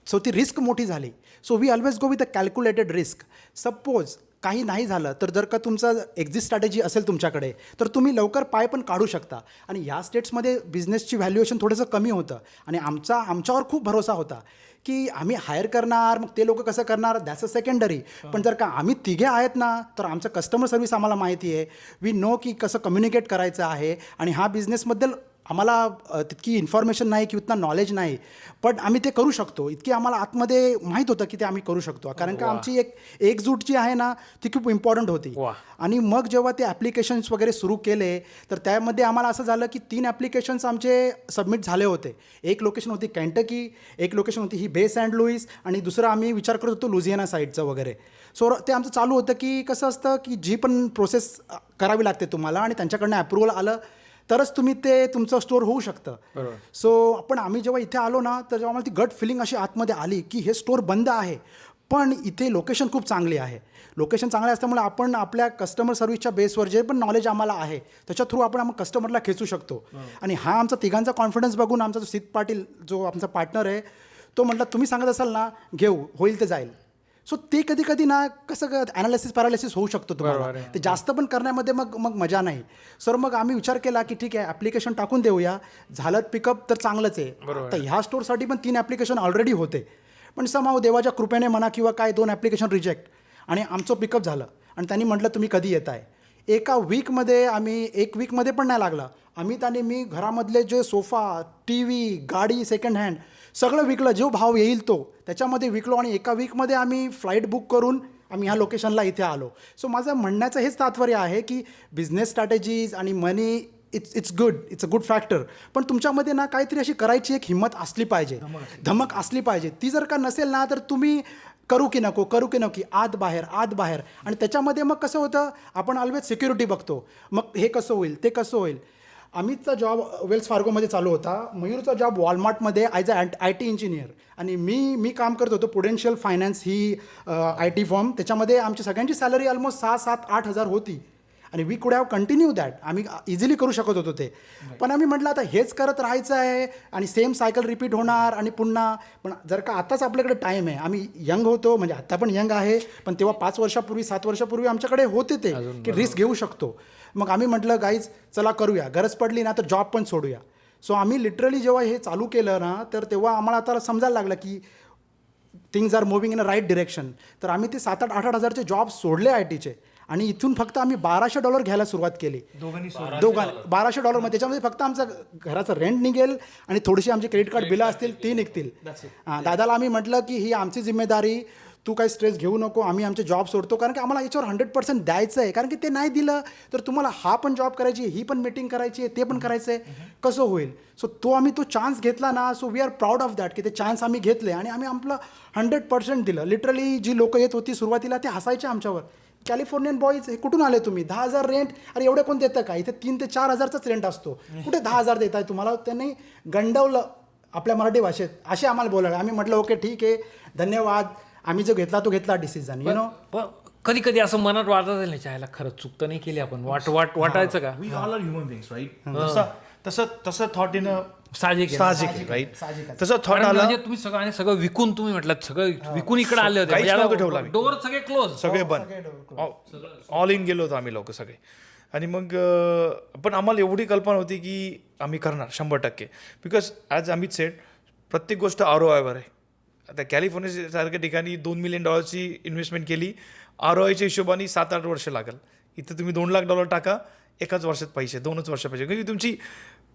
सो ती रिस्क मोठी झाली. So we always go with a calculated risk. Suppose काही नाही झालं तर जर का तुमचा एक्झिट स्ट्रॅटेजी असेल तुमच्याकडे, तर तुम्ही लवकर पाय पण काढू शकता. आणि ह्या स्टेट्समध्ये बिझनेसची व्हॅल्युएशन थोडंसं कमी होतं आणि आमच्यावर खूप भरोसा होता की आम्ही हायर करणार, मग ते लोक कसं करणार दॅट्स अ सेकंडरी. पण जर का आम्ही तिघे आहेत ना, तर आमचं कस्टमर सर्व्हिस आम्हाला माहिती आहे, वी नो की कसं कम्युनिकेट करायचं आहे आणि ह्या बिझनेसबद्दल आम्हाला तितकी इन्फॉर्मेशन नाही की उतना नॉलेज नाही, पण आम्ही ते करू शकतो. इतकी आम्हाला आतमध्ये माहीत होतं की ते आम्ही करू शकतो, कारण का आमची एकजूट जी आहे ना ती खूप इम्पॉर्टंट होती. आणि मग जेव्हा ते ॲप्लिकेशन्स वगैरे सुरू केले तर त्यामध्ये आम्हाला असं झालं की 3 ॲप्लिकेशन्स आमचे सबमिट झाले होते. एक लोकेशन होती केंटकी, एक लोकेशन होती ही बे सँड लुईस, आणि दुसरं आम्ही विचार करत होतो लुझियाना साईडचं वगैरे. सो ते आमचं चालू होतं की कसं असतं की जी पण प्रोसेस करावी लागते तुम्हाला आणि त्यांच्याकडनं अप्रुव्हल आलं तरच तुम्ही ते तुमचं स्टोअर होऊ शकतं. सो आम्ही जेव्हा इथे आलो ना तर जेव्हा आम्हाला ती गट फिलिंग अशी आतमध्ये आली की हे स्टोअर बंद आहे पण इथे लोकेशन खूप चांगली आहे. लोकेशन चांगले असल्यामुळे आपण आपल्या कस्टमर सर्व्हिसच्या बेसवर जे पण नॉलेज आम्हाला आहे त्याच्या थ्रू आपण कस्टमरला खेचू शकतो. आणि हा आमचा तिघांचा कॉन्फिडन्स बघून आमचा जो सिद्ध पाटील जो आमचा पार्टनर आहे तो म्हटला तुम्ही सांगत असाल ना घेऊ, होईल ते जाईल. सो ते कधी कधी ना कसं ॲनालिसिस पॅरालिसिस होऊ शकतो तुम्हाला, ते जास्त पण करण्यामध्ये मग मजा नाही. सर मग आम्ही विचार केला की ठीक आहे ॲप्लिकेशन टाकून देऊया, झालं पिकअप तर चांगलंच आहे. तर ह्या स्टोअरसाठी पण 3 ॲप्लिकेशन ऑलरेडी होते, पण समाव देवाच्या कृपेने म्हणा किंवा काय 2 ॲप्लिकेशन रिजेक्ट आणि आमचं पिकअप झालं. आणि त्यांनी म्हटलं तुम्ही कधी येत आहे. एका वीकमध्ये आम्ही 1 वीकमध्ये पण नाही लागला, अमित आणि मी घरामधले जे सोफा, टी व्ही, गाडी सेकंड हँड सगळं विकलं, जो भाव येईल तो त्याच्यामध्ये विकलो आणि एका वीकमध्ये आम्ही फ्लाईट बुक करून आम्ही ह्या लोकेशनला इथे आलो. सो माझं म्हणण्याचं हेच तात्पर्य आहे की बिझनेस स्ट्रॅटेजीज आणि money it's good, it's a good factor, पण तुमच्यामध्ये ना काहीतरी अशी करायची एक हिंमत असली पाहिजे, धमक असली पाहिजे. ती जर का नसेल ना तर तुम्ही करू की नको आत बाहेर. आणि त्याच्यामध्ये मग कसं होतं आपण ऑलवेज सिक्युरिटी बघतो, मग हे कसं होईल ते कसं होईल. अमितचा जॉब वेल्स फार्गोमध्ये चालू होता, मयूरचा जॉब वॉलमार्टमध्ये ॲज अ IT इंजिनियर, आणि मी काम करत होतो प्रुडेन्शियल फायनान्स ही IT फर्म. त्याच्यामध्ये आमची सगळ्यांची सॅलरी ऑलमोस्ट 6-7-8 हजार होती आणि वी कुड हॅव कंटिन्यू दॅट. आम्ही इझिली करू शकत होतो ते, पण आम्ही म्हटलं आता हेच करत राहायचं आहे आणि सेम सायकल रिपीट होणार आणि पुन्हा. पण जर का आताच आपल्याकडे टाईम आहे, आम्ही यंग होतो, म्हणजे आत्ता पण यंग आहे, पण तेव्हा 5 वर्षापूर्वी 7 वर्षापूर्वी आमच्याकडे होते ते की रिस्क घेऊ शकतो. मग आम्ही म्हटलं गाईज चला करूया, गरज पडली ना तर जॉब पण सोडूया. सो आम्ही लिटरली जेव्हा हे चालू केलं ना तर तेव्हा आम्हाला आता समजायला लागलं की things are moving in a right direction. तर आम्ही ते 7-8 हजारचे जॉब सोडले ITचे आणि इथून फक्त आम्ही $1,200 घ्यायला सुरुवात केली. दोघांनी $1,200मध्ये. त्याच्यामध्ये फक्त आमचं घराचं रेंट निघेल आणि थोडीशी आमची क्रेडिट कार्ड बिलं असतील ती निघतील. दादाला आम्ही म्हटलं की ही आमची जिम्मेदारी, तू काही स्ट्रेस घेऊ नको, आम्ही आमचे जॉब सोडतो, कारण की आम्हाला याच्यावर 100% द्यायचं आहे. कारण की ते नाही दिलं तर तुम्हाला हा पण जॉब करायची, ही पण मीटिंग करायची आहे, ते पण करायचं आहे, कसं होईल. सो आम्ही तो चान्स घेतला ना. So we are proud of that की ते चान्स आम्ही घेतले आणि आम्ही आपलं 100% दिलं. लिटरली जी लोकं येत होती सुरुवातीला ते हसायचे आमच्यावर, कॅलिफोर्नियन बॉईज हे कुठून आले तुम्ही, 10,000 रेंट, अरे एवढे कोण देतं का, इथे 3 ते 4 हजारचाच रेंट असतो, कुठे 10,000 देत आहे तुम्हाला. त्यांनी गंडवलं आपल्या मराठी भाषेत, असे आम्हाला बोलायला. आम्ही म्हटलं ओके ठीक आहे, धन्यवाद, आम्ही जो घेतला तो घेतला डिसिजन. पण कधी कधी असं मनात वाटत नाही चायला खरंच चुकतं नाही केली आपण, वाटायचं का. We all are human beings right. तसं थॉट इन साहजिक आहे राईट. तसं थॉट आला म्हणजे तुम्ही सगळं विकून, तुम्ही म्हटलं सगळं विकून इकडे आले काहीच नव्हतं ठेवलं होते, आम्ही. डोअर सगळे क्लोज, सगळे बंद, ऑल इन गेलो होतो आम्ही लोक सगळे. आणि मग पण आम्हाला एवढी कल्पना होती की आम्ही करणार 100%, बिकॉज ॲज अमित सेड प्रत्येक गोष्ट ROI आहे. आता कॅलिफोर्नियासारख्या ठिकाणी $2 मिलियन इन्व्हेस्टमेंट केली, ROIच्या हिशोबाने 7-8 वर्ष लागेल. इथं तुम्ही $2 लाख टाका, एकाच वर्षात पैसे, 2च वर्ष पैसे, म्हणजे तुमची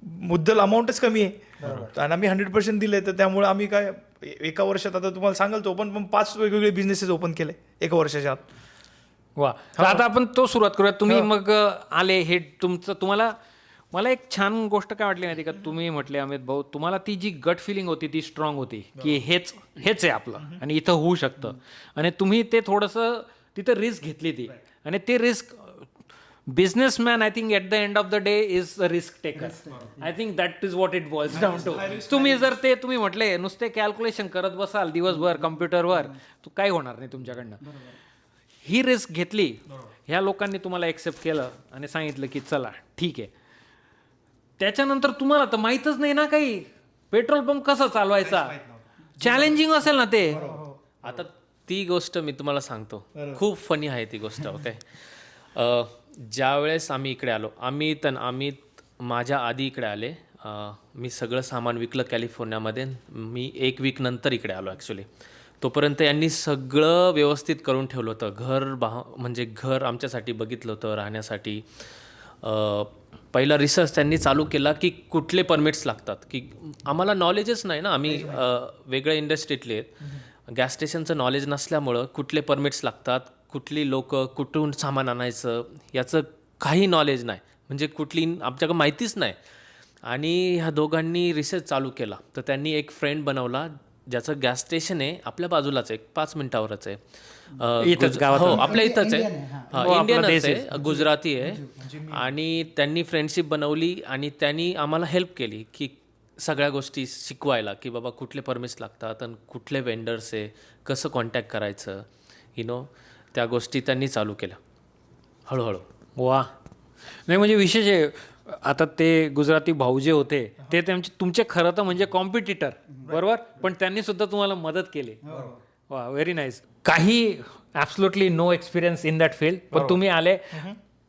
मुद्दल अमाऊंटच कमी आहे. आणि आम्ही 100% दिले, तर त्यामुळे आम्ही काय एका वर्षात, आता तुम्हाला सांगाल तो पण 5 वेगवेगळे बिझनेसेस ओपन केले एका वर्षाच्या आत. वा. तर आता आपण तो सुरुवात करूया. तुम्ही मग आले हे तुम्हाला, मला एक छान गोष्ट काय वाटली माहिती का, तुम्ही म्हटले अमित भाऊ, तुम्हाला ती जी गट फिलिंग होती ती स्ट्रॉंग होती की हेच आहे आपलं आणि इथं होऊ शकतं, आणि तुम्ही ते थोडंसं तिथं रिस्क घेतली ती, आणि ते risk businessman I think at the end of the day is a risk taker. I think that is what it boils down to. तुम्ही जर ते तुम्ही म्हटले नुसते कॅल्क्युलेशन करत बसाल दिवसभर कम्प्युटरवर, तो काही होणार नाही तुमच्याकडनं. ही रिस्क घेतली, ह्या लोकांनी तुम्हाला एक्सेप्ट केलं आणि सांगितलं की चला ठीक आहे. त्याच्यानंतर तुम्हाला तर माहीतच नाही ना काही, पेट्रोल पंप कसा चालवायचा, चॅलेंजिंग असेल ना ते. आता ती गोष्ट मी तुम्हाला सांगतो, खूप फनी आहे ती गोष्ट. ओके, ज्या वेळेस आम्ही इकडे आलो, अमित माझ्या आधी इकडे आले. मी सगळं सामान विकलं कॅलिफोर्नियामध्ये, मी 1 वीक नंतर इकडे आलो ॲक्च्युली. तोपर्यंत यांनी सगळं व्यवस्थित करून ठेवलं होतं. म्हणजे घर आमच्यासाठी बघितलं होतं राहण्यासाठी. पहिला रिसर्च त्यांनी चालू केला की कुठले परमिट्स लागतात, की आम्हाला नॉलेजच नाही ना, आम्ही वेगळ्या इंडस्ट्रीतले आहेत. गॅस स्टेशनचं नॉलेज नसल्यामुळं कुठले परमिट्स लागतात, कुठली लोक कुठून सामान आणायचं याचं काही नॉलेज नाही, म्हणजे कुठली आमच्याकडे माहितीच नाही. आणि ह्या दोघांनी रिसर्च चालू केला, तर त्यांनी एक फ्रेंड बनवला ज्याचं गॅस स्टेशन आहे आपल्या बाजूलाच आहे, 5 मिनिटावरच आहे. इथंच गावात. हो, आपल्या इथंच आहे. आपला इंडियनच देश आहे, गुजराती आहे. आणि त्यांनी फ्रेंडशिप बनवली आणि त्यांनी आम्हाला हेल्प केली की सगळ्या गोष्टी शिकवायला, की बाबा कुठले परमिट्स लागतात आणि कुठले वेंडर्स आहे, कसं कॉन्टॅक्ट करायचं, त्या गोष्टी त्यांनी चालू केल्या हळूहळू. वा, नाही म्हणजे विशेष आहे. आता ते गुजराती भाऊ जे होते ते तुमचे खरं तर म्हणजे कॉम्पिटिटर, बरोबर, पण त्यांनी सुद्धा तुम्हाला मदत केली. वा, व्हेरी नाईस. काही absolutely no experience in that field, पण तुम्ही आले,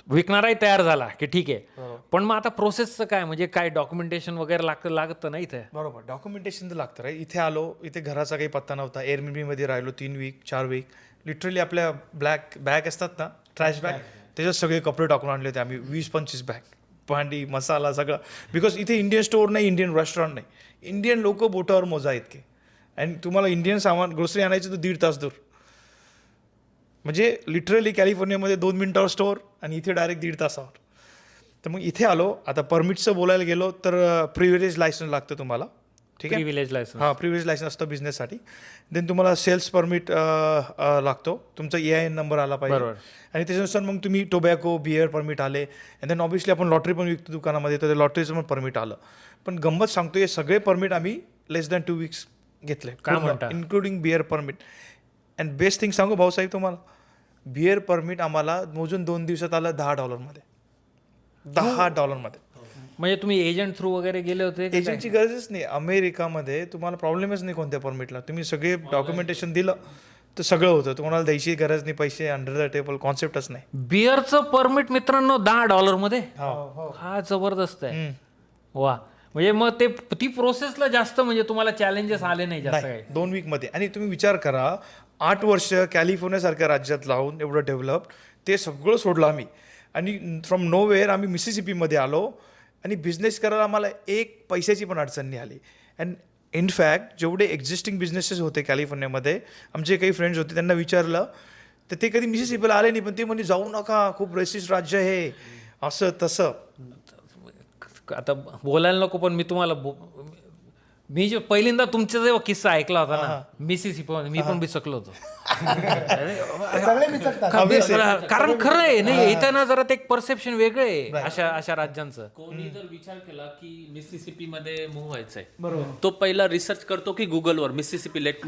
विकणाराही तयार झाला की ठीक आहे. पण मग आता प्रोसेसचं काय, म्हणजे काय डॉक्युमेंटेशन वगैरे लागतं ना इथे? बरोबर, डॉक्युमेंटेशन तर लागतं रे. इथे आलो, इथे घराचा काही पत्ता नव्हता. एअरबीमध्ये राहिलो 3 वीक 4 वीक. लिटरली आपल्या ब्लॅक बॅग असतात ना, ट्रॅश बॅग, त्याच्यात सगळे कपडे टाकून आणले होते आम्ही. 20-25 बॅग, भांडी, मसाला सगळं. बिकॉज इथे इंडियन स्टोअर नाही, इंडियन रेस्टॉरंट नाही. इंडियन लोक बोटावर मोजा इतके, आणि तुम्हाला इंडियन सामान ग्रोसरी आणायची तर 1.5 तास दूर. म्हणजे लिटरली कॅलिफोर्नियामध्ये 2 मिनिटावर स्टोअर आणि इथे डायरेक्ट 1.5 तासावर. तर मग इथे आलो. आता परमिटचं बोलायला गेलो तर प्रिव्हिलेज लायसन्स लागतं तुम्हाला, ठीक आहे. Privilege licence. हां, प्रिव्हिलेज लायसन्स असतं बिझनेससाठी. देन तुम्हाला सेल्स परमिट लागतो, तुमचा EIN नंबर आला पाहिजे. आणि त्याच्यानुसार मग तुम्ही टोबॅको, बिअर परमिट आले. अँड देन ऑब्व्हियसली आपण लॉटरी पण विकतो दुकानामध्ये, तर लॉटरीचं पण परमिट आलं. पण गंमत सांगतो, हे सगळे परमिट आम्ही लेस दॅन 2 वीक्स घेतले, including beer permit. And best thing सांगू भाऊसाहेब तुम्हाला, बिअर परमिट आम्हाला मोजून 2 दिवसात आलं $10 $10. म्हणजे तुम्ही एजंट थ्रू वगैरे गेले होते? एजंटची गरजच नाही. अमेरिकामध्ये तुम्हाला प्रॉब्लेमच नाही कोणत्या परमिटला. तुम्ही सगळे डॉक्युमेंटेशन दिलं तर सगळं होतं. तुम्हाला द्यायची गरज नाही, पैसे अंडर द टेबल, कॉन्सेप्टच नाही. बिअरचं परमिट मित्रांनो $10 हा जबरदस्त आहे. वा, म्हणजे मग ती प्रोसेसला जास्त म्हणजे तुम्हाला चॅलेंजेस आले नाही जास्त काही? 2 वीकमध्ये. आणि तुम्ही विचार करा, 8 वर्ष कॅलिफोर्नियासारख्या राज्यात राहून एवढं डेव्हलप, ते सगळं सोडलं आम्ही. आणि फ्रॉम नोवेअर आम्ही मिसिसिपीमध्ये आलो, आणि बिझनेस करायला आम्हाला एक पैशाची पण अडचण नाही आली. अँड इनफॅक्ट जेवढे एक्झिस्टिंग बिझनेसेस होते कॅलिफोर्नियामध्ये, आमचे काही फ्रेंड्स होते, त्यांना विचारलं तर ते कधी मिसिसिपीला आले नाही, पण ते म्हणे जाऊ नका, खूप रेसिस्ट राज्य आहे, असं तसं. आता बोलायला नको, पण मी तुम्हाला मी जे पहिल्यांदा तुमचा जेव्हा किस्सा ऐकला होता ना, मिसिसिपी, मी पण बिचकलो होतो. कारण खरं आहे नाही, इथं ना जरा ते एक परसेप्शन वेगळं आहे अशा राज्यांचं. कोणी जर विचार केला की मिसिसिपी मध्ये मूव्ह व्हायचंय, तो पहिला रिसर्च करतो की गुगलवर मिसिसिपी लेट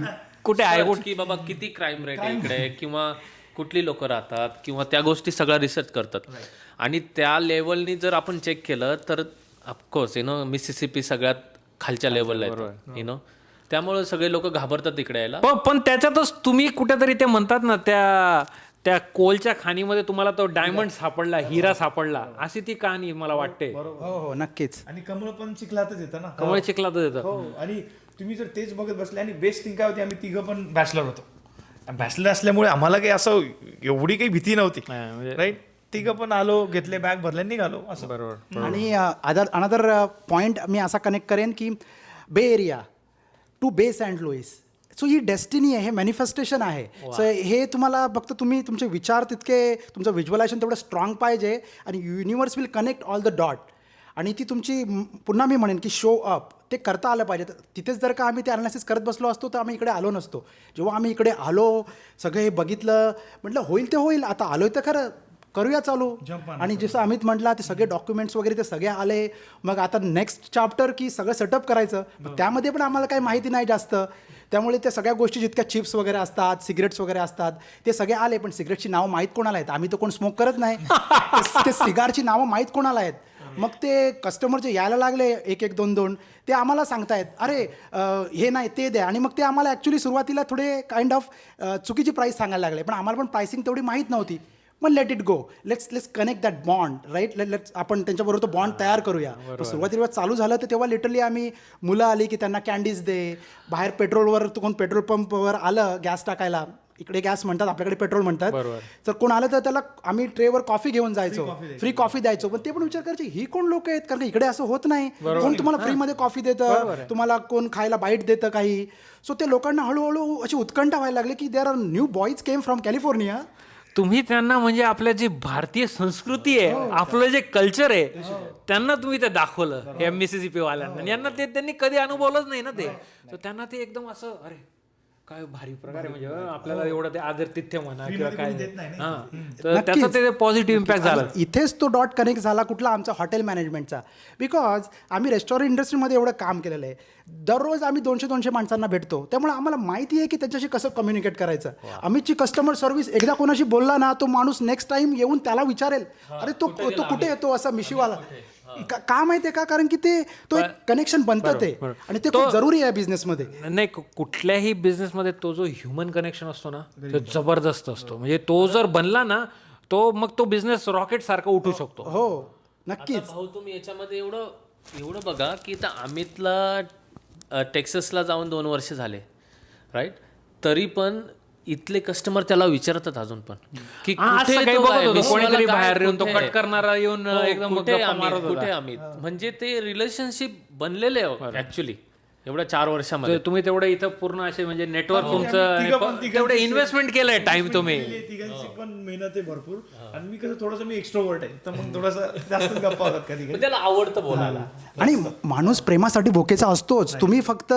कुठे आहे, की बाबा किती क्राईम रेट आहे इकडे, किंवा कुठली लोक राहतात, किंवा त्या गोष्टी सगळ्या रिसर्च करतात. आणि त्या लेवलनी जर आपण चेक केलं तर ऑफकोर्स मिसिसिपी सगळ्यात खालच्या लेवलला आहे. त्यामुळे सगळे लोक घाबरतात तिकडे यायला. पण त्याच्यातच तुम्ही कुठेतरी ते म्हणतात ना, त्या कोलच्या खाणीमध्ये तुम्हाला तो डायमंड सापडला, हिरा सापडला, अशी ती कहाणी मला वाटते. हो, नक्कीच. आणि कमळ पण चिखलातच येतं ना, कमळ चिखलातच येतं. हो. आणि तुम्ही जर तेच बघत बसले. आणि बेस्ट थिंग काय होती, आम्ही तिघं पण बॅचलर होतो. बॅचलर असल्यामुळे आम्हाला काही असं एवढी काही भीती नव्हती, राईट. तिघं पण आलो, घेतले बॅग भरले, निघालो असं. बरोबर. आणि अनदर पॉईंट मी असा कनेक्ट करेन की बे एरिया टू बे सँट लुईस, सो ही डेस्टिनी आहे, हे मॅनिफेस्टेशन आहे. सो हे तुम्हाला फक्त तुम्ही तुमचे विचार तितके, तुमचं व्हिज्युअलायझेशन तेवढं स्ट्रॉंग पाहिजे, आणि universe will connect all the dot. आणि ती तुमची, पुन्हा मी म्हणेन की शो अप ते करता आलं पाहिजे. तिथेच जर का आम्ही ते अनालिसिस करत बसलो असतो तर आम्ही इकडे आलो नसतो. जेव्हा आम्ही इकडे आलो, सगळं हे बघितलं, म्हटलं होईल ते होईल, आता आलोय तर खरं, करूया चालू. आणि जसं अमित म्हटला, ते सगळे डॉक्युमेंट्स वगैरे ते सगळे आले. मग आता नेक्स्ट चॅप्टर की सगळं सेटअप करायचं. त्यामध्ये पण आम्हाला काही माहिती नाही जास्त, त्यामुळे त्या सगळ्या गोष्टी, जितक्या चिप्स वगैरे असतात, सिगरेट्स वगैरे असतात, ते सगळे आले. पण सिगरेटची नावं माहीत कोणाला आहेत? आम्ही तर कोण स्मोक करत नाही. ते सिगारची नावं माहीत कोणाला आहेत? मग ते कस्टमर जे यायला लागले 1-1, 2-2, ते आम्हाला सांगतायत, अरे हे नाही ते द्या. आणि मग ते आम्हाला ॲक्च्युली सुरुवातीला थोडे काइंड ऑफ चुकीची प्राईस सांगायला लागले, पण आम्हाला पण प्राइसिंग तेवढी माहीत नव्हती. मग let it go, let's connect that bond, right. Let's आपण त्यांच्याबरोबर तो बॉन्ड तयार करूया. सुरुवातीला चालू झालं तर तेव्हा लिटरली आम्ही, मुलं आली की त्यांना कॅन्डीज दे, बाहेर पेट्रोलवर, कोण पेट्रोल पंपवर आलं गॅस टाकायला, इकडे गॅस म्हणतात, आपल्याकडे पेट्रोल म्हणतात. बरोबर. तर कोण आलं तर त्याला आम्ही ट्रेवर कॉफी घेऊन जायचो, फ्री कॉफी द्यायचो. पण ते पण विचार करायचे ही कोण लोक आहेत, कारण का इकडे असं होत नाही. कोण तुम्हाला फ्रीमध्ये कॉफी देतं, तुम्हाला कोण खायला बाईट देतं काही. सो ते लोकांना हळूहळू अशी उत्कंठा व्हायला लागली की there are new boys came from California. तुम्ही त्यांना म्हणजे आपल्या जी भारतीय संस्कृती आहे, आपलं जे कल्चर आहे, त्यांना तुम्ही ते दाखवलं या मिसिसिपी वाल्यांना. यांना ते त्यांनी कधी अनुभवलंच नाही ना ते. तर त्यांना ते एकदम असं अरे काय भारी प्रकार आहे, म्हणजे आपल्याला एवढं ते आदरातिथ्य म्हणा किंवा काय. हा, तर त्याचा ते पॉझिटिव्ह इम्पॅक्ट झाला. इथेच तो डॉट कनेक्ट झाला कुठला, आमचा हॉटेल मॅनेजमेंटचा. बिकॉज आम्ही रेस्टॉरंट इंडस्ट्रीमध्ये एवढं काम केलेलं आहे, दररोज आम्ही 200-200 माणसांना भेटतो. त्यामुळे आम्हाला माहिती आहे की त्याच्याशी कसं कम्युनिकेट करायचं. आम्हीची कस्टमर सर्व्हिस एकदा कोणाशी बोलला ना, तो माणूस नेक्स्ट टाइम येऊन त्याला विचारेल अरे तो कुठे येतो असा मिशीवाला. का माहिती आहे का, कारण की ते तो एक कनेक्शन बनतं ते, आणि ते खूप जरुरी आहे बिझनेसमध्ये. नाही, कुठल्याही बिझनेसमध्ये तो जो ह्युमन कनेक्शन असतो ना, तो जबरदस्त असतो. म्हणजे तो जर बनला ना, तो मग तो बिझनेस रॉकेट सारखा उठू शकतो. हो नक्कीच. भाऊ तुम्ही याच्यामध्ये एवढं बघा की आता अमितला टेक्सासला जाऊन 2 वर्ष झाले, राईट. तरी पण इथले कस्टमर त्याला विचारतात अजून पण की असं कुठे काही तो बघत आहे? होतो, मिशवाला कोणीतरी काय, बाहेर येऊन तो कुठे? कट करणारा येऊन हो, एकदम कुठे गप्पा अमित, मारत कुठे होता. अमित, म्हणजे ते रिलेशनशिप बनलेले ऍक्च्युली एवढ्या 4 वर्षामध्ये. तुम्ही तेवढं इथं पूर्ण असे म्हणजे नेटवर्क तुमचं तेवढे इन्व्हेस्टमेंट केलंय टाइम तुम्ही. तिघांची पण मेहनत आहे भरपूर. आणि मी कसं थोडंसं मी एक्स्ट्रोवर्ट आहे, तर मग थोडासा जास्त गप्पा होतात कधी पण त्याला आवडतं बोलायला. आणि माणूस प्रेमासाठी भोकेचा असतोच. तुम्ही फक्त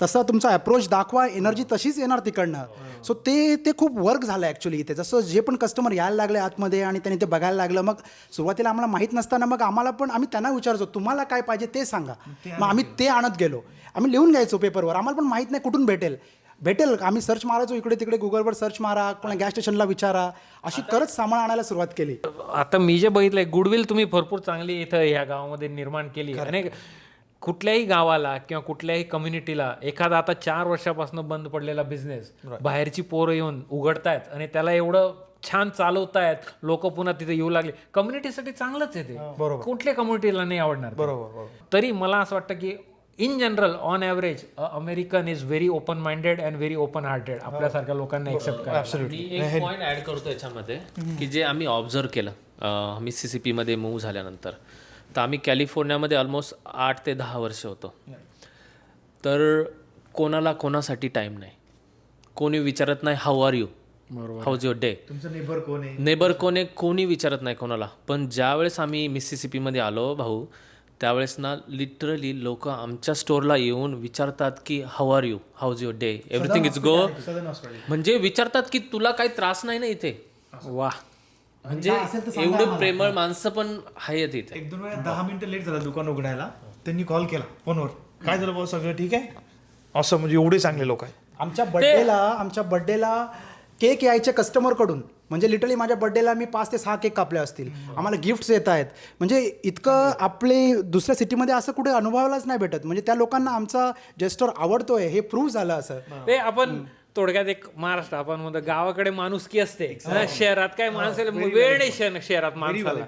तसा तुमचा अप्रोच दाखवा, एनर्जी तशीच येणार तिकडनं. सो ते खूप वर्क झालं ॲक्च्युली इथे. जसं जे पण कस्टमर यायला लागले आतमध्ये आणि त्यांनी ते बघायला लागलं, मग सुरुवातीला आम्हाला माहीत नसताना मग आम्ही त्यांना विचारतो तुम्हाला काय पाहिजे ते सांगा. मग आम्ही ते आणत गेलो, आम्ही लिहून घ्यायचो पेपरवर. आम्हाला पण माहीत नाही कुठून भेटेल. आम्ही सर्च मारायचो, इकडे तिकडे गुगलवर सर्च मारा, कोणा गॅस स्टेशनला विचारा, अशी करत सामान आणायला सुरुवात केली. आता मी जे बघितलंय, गुडविल तुम्ही भरपूर चांगली इथं ह्या गावामध्ये निर्माण केली. आणि कुठल्याही गावाला किंवा कुठल्याही कम्युनिटीला एखादा आता 4 वर्षापासून बंद पडलेला बिझनेस बाहेरची पोरं येऊन उघडतायत आणि त्याला एवढं छान चालवतायत, लोक पुन्हा तिथे येऊ लागले. कम्युनिटीसाठी चांगलंच आहे ते. कुठल्या कम्युनिटीला नाही आवडणार ते. बरोबर. तरी मला असं वाटतं की in general on average American is very open minded and very open hearted. आपल्यासारख्या लोकांना एक्सेप्ट करा. मी एक पॉईंट ऍड करतो याच्यामध्ये की जे आम्ही ऑब्झर्व केलं मिसिसिपी मध्ये मूव्ह झाल्यानंतर. तर आम्ही कॅलिफोर्नियामध्ये ऑलमोस्ट 8 ते 10 वर्ष होतो. तर कोणासाठी टाइम नाही, कोणी विचारत नाही how are you, how is your day, तुमचं नेबर कोण आहे, नेबर कोण आहे, कोणी विचारत नाही कोणाला. पण ज्यावेळेस आम्ही मिसिसिपीमध्ये आलो भाऊ, त्यावेळेस ना लिटरली लोक आमच्या स्टोअरला येऊन विचारतात की how are you, how is your day, everything is go. म्हणजे विचारतात की तुला काही त्रास नाही ना इथे. वा, म्हणजे एवढे प्रेमळ माणसं पण आहेत इथे. 1-2 वेळा 10 मिनिटं लेट झाला दुकान उघडायला, त्यांनी कॉल केला फोनवर, काय झालं भाऊ सगळं ठीक आहे, असं. म्हणजे एवढे चांगले लोक आहेत. आमच्या बड्डेला केक यायचे कस्टमरकडून. म्हणजे लिटरली माझ्या बड्डेला मी 5 ते 6 केक कापले असतील. आम्हाला गिफ्ट्स येत आहेत. म्हणजे इतकं आपले दुसऱ्या सिटीमध्ये असं कुठे अनुभवायलाच नाही भेटत. म्हणजे त्या लोकांना आमचा जेस्टर आवडतोय हे प्रूव्ह झालं असं. ते आपण थोडक्यात एक महाराष्ट्र आपण म्हणतो गावाकडे माणुसकी असते, शहरात काय माणसाला वेळ नाही शहरात माणसाला.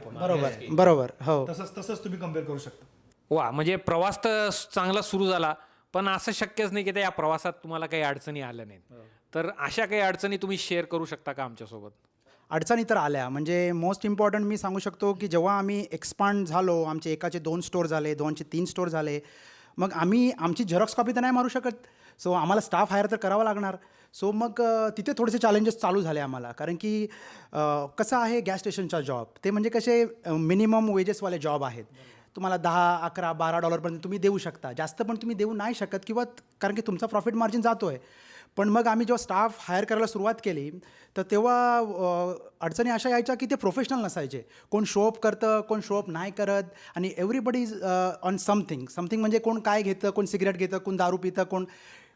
बरोबर. हो, तसंच तुम्ही कम्पेअर करू शकता. वा, म्हणजे प्रवास तर चांगला सुरू झाला, पण असं शक्यच नाही की त्या प्रवासात तुम्हाला काही अडचणी आल्या नाहीत. तर अशा काही अडचणी तुम्ही शेअर करू शकता का आमच्यासोबत? अडचणी तर आल्या. म्हणजे मोस्ट इम्पॉर्टंट मी सांगू शकतो की जेव्हा आम्ही एक्सपांड झालो, आमचे एकाचे 2 स्टोर झाले, 2चे 3 स्टोर झाले, मग आमची झेरॉक्स कॉपी तर नाही मारू शकत. सो आम्हाला स्टाफ हायर तर करावा लागणार. सो मग तिथे थोडेसे चॅलेंजेस चालू झाले आम्हाला. कारण की कसं आहे गॅस स्टेशनचा जॉब, ते म्हणजे कसे मिनिमम वेजेसवाले जॉब आहेत. तुम्हाला 10, 11, $12 तुम्ही देऊ शकता, जास्त पण तुम्ही देऊ नाही शकत, किंवा कारण की तुमचा प्रॉफिट मार्जिन जातो आहे. पण मग आम्ही जेव्हा स्टाफ हायर करायला सुरुवात केली, तर तेव्हा अडचणी अशा यायच्या की ते प्रोफेशनल नसायचे. कोण शोअप करतं, कोण शोअप नाही करत, आणि एव्हरीबडी इज ऑन समथिंग. म्हणजे कोण काय घेतं, कोण सिगरेट घेतं, कोण दारू पितं, कोण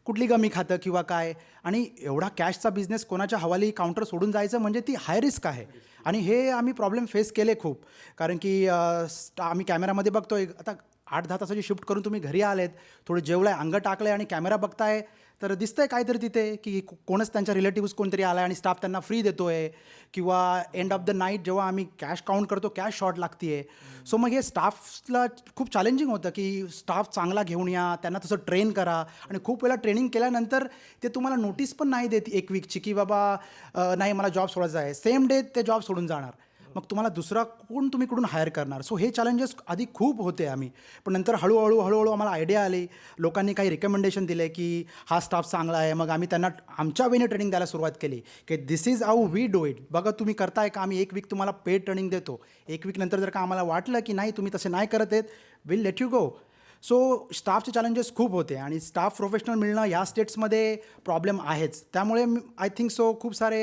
कुठली गमी खातं किंवा काय. आणि एवढा कॅशचा बिझनेस कोणाच्या हवाली काउंटर सोडून जायचं म्हणजे ती हाय रिस्क आहे. आणि हे आम्ही प्रॉब्लेम फेस केले खूप. कारण की आम्ही कॅमेरामध्ये बघतोय, आता 8-10 तासाची शिफ्ट करून तुम्ही घरी आलेत, थोडं जेवलाय, अंग टाकलंय आणि कॅमेरा बघताय, तर दिसतंय काहीतरी तिथे की कोणच त्यांच्या रिलेटिव्स कोणतरी आला आणि स्टाफ त्यांना फ्री देतो आहे किंवा एंड ऑफ द नाईट जेव्हा आम्ही कॅश काउंट करतो कॅश शॉर्ट लागते आहे. सो मग हे स्टाफला खूप चॅलेंजिंग होतं की स्टाफ चांगला घेऊन या, त्यांना तसं ट्रेन करा आणि खूप वेळा ट्रेनिंग केल्यानंतर ते तुम्हाला नोटीस पण नाही देत 1 वीकची की बाबा नाही मला जॉब सोडायचा आहे. सेम डे ते जॉब सोडून जाणार. मग तुम्हाला दुसरा तुम्ही कुठून हायर करणार. सो हे चॅलेंजेस आधी खूप होते आम्ही, पण नंतर हळूहळू आम्हाला आयडिया आली. लोकांनी काही रिकमेंडेशन दिले की हा स्टाफ चांगला आहे. मग आम्ही त्यांना आमच्या वेने ट्रेनिंग द्यायला सुरुवात केली की this is how we do it. बघा तुम्ही करताय का, आम्ही 1 वीक तुम्हाला पेड ट्रेनिंग देतो. 1 वीक नंतर जर का आम्हाला वाटलं की नाही तुम्ही तसे नाही करत आहेत, will let you go. So स्टाफचे चॅलेंजेस खूप होते आणि स्टाफ प्रोफेशनल मिळणं ह्या स्टेट्समध्ये प्रॉब्लेम आहेच. त्यामुळे आय थिंक सो खूप सारे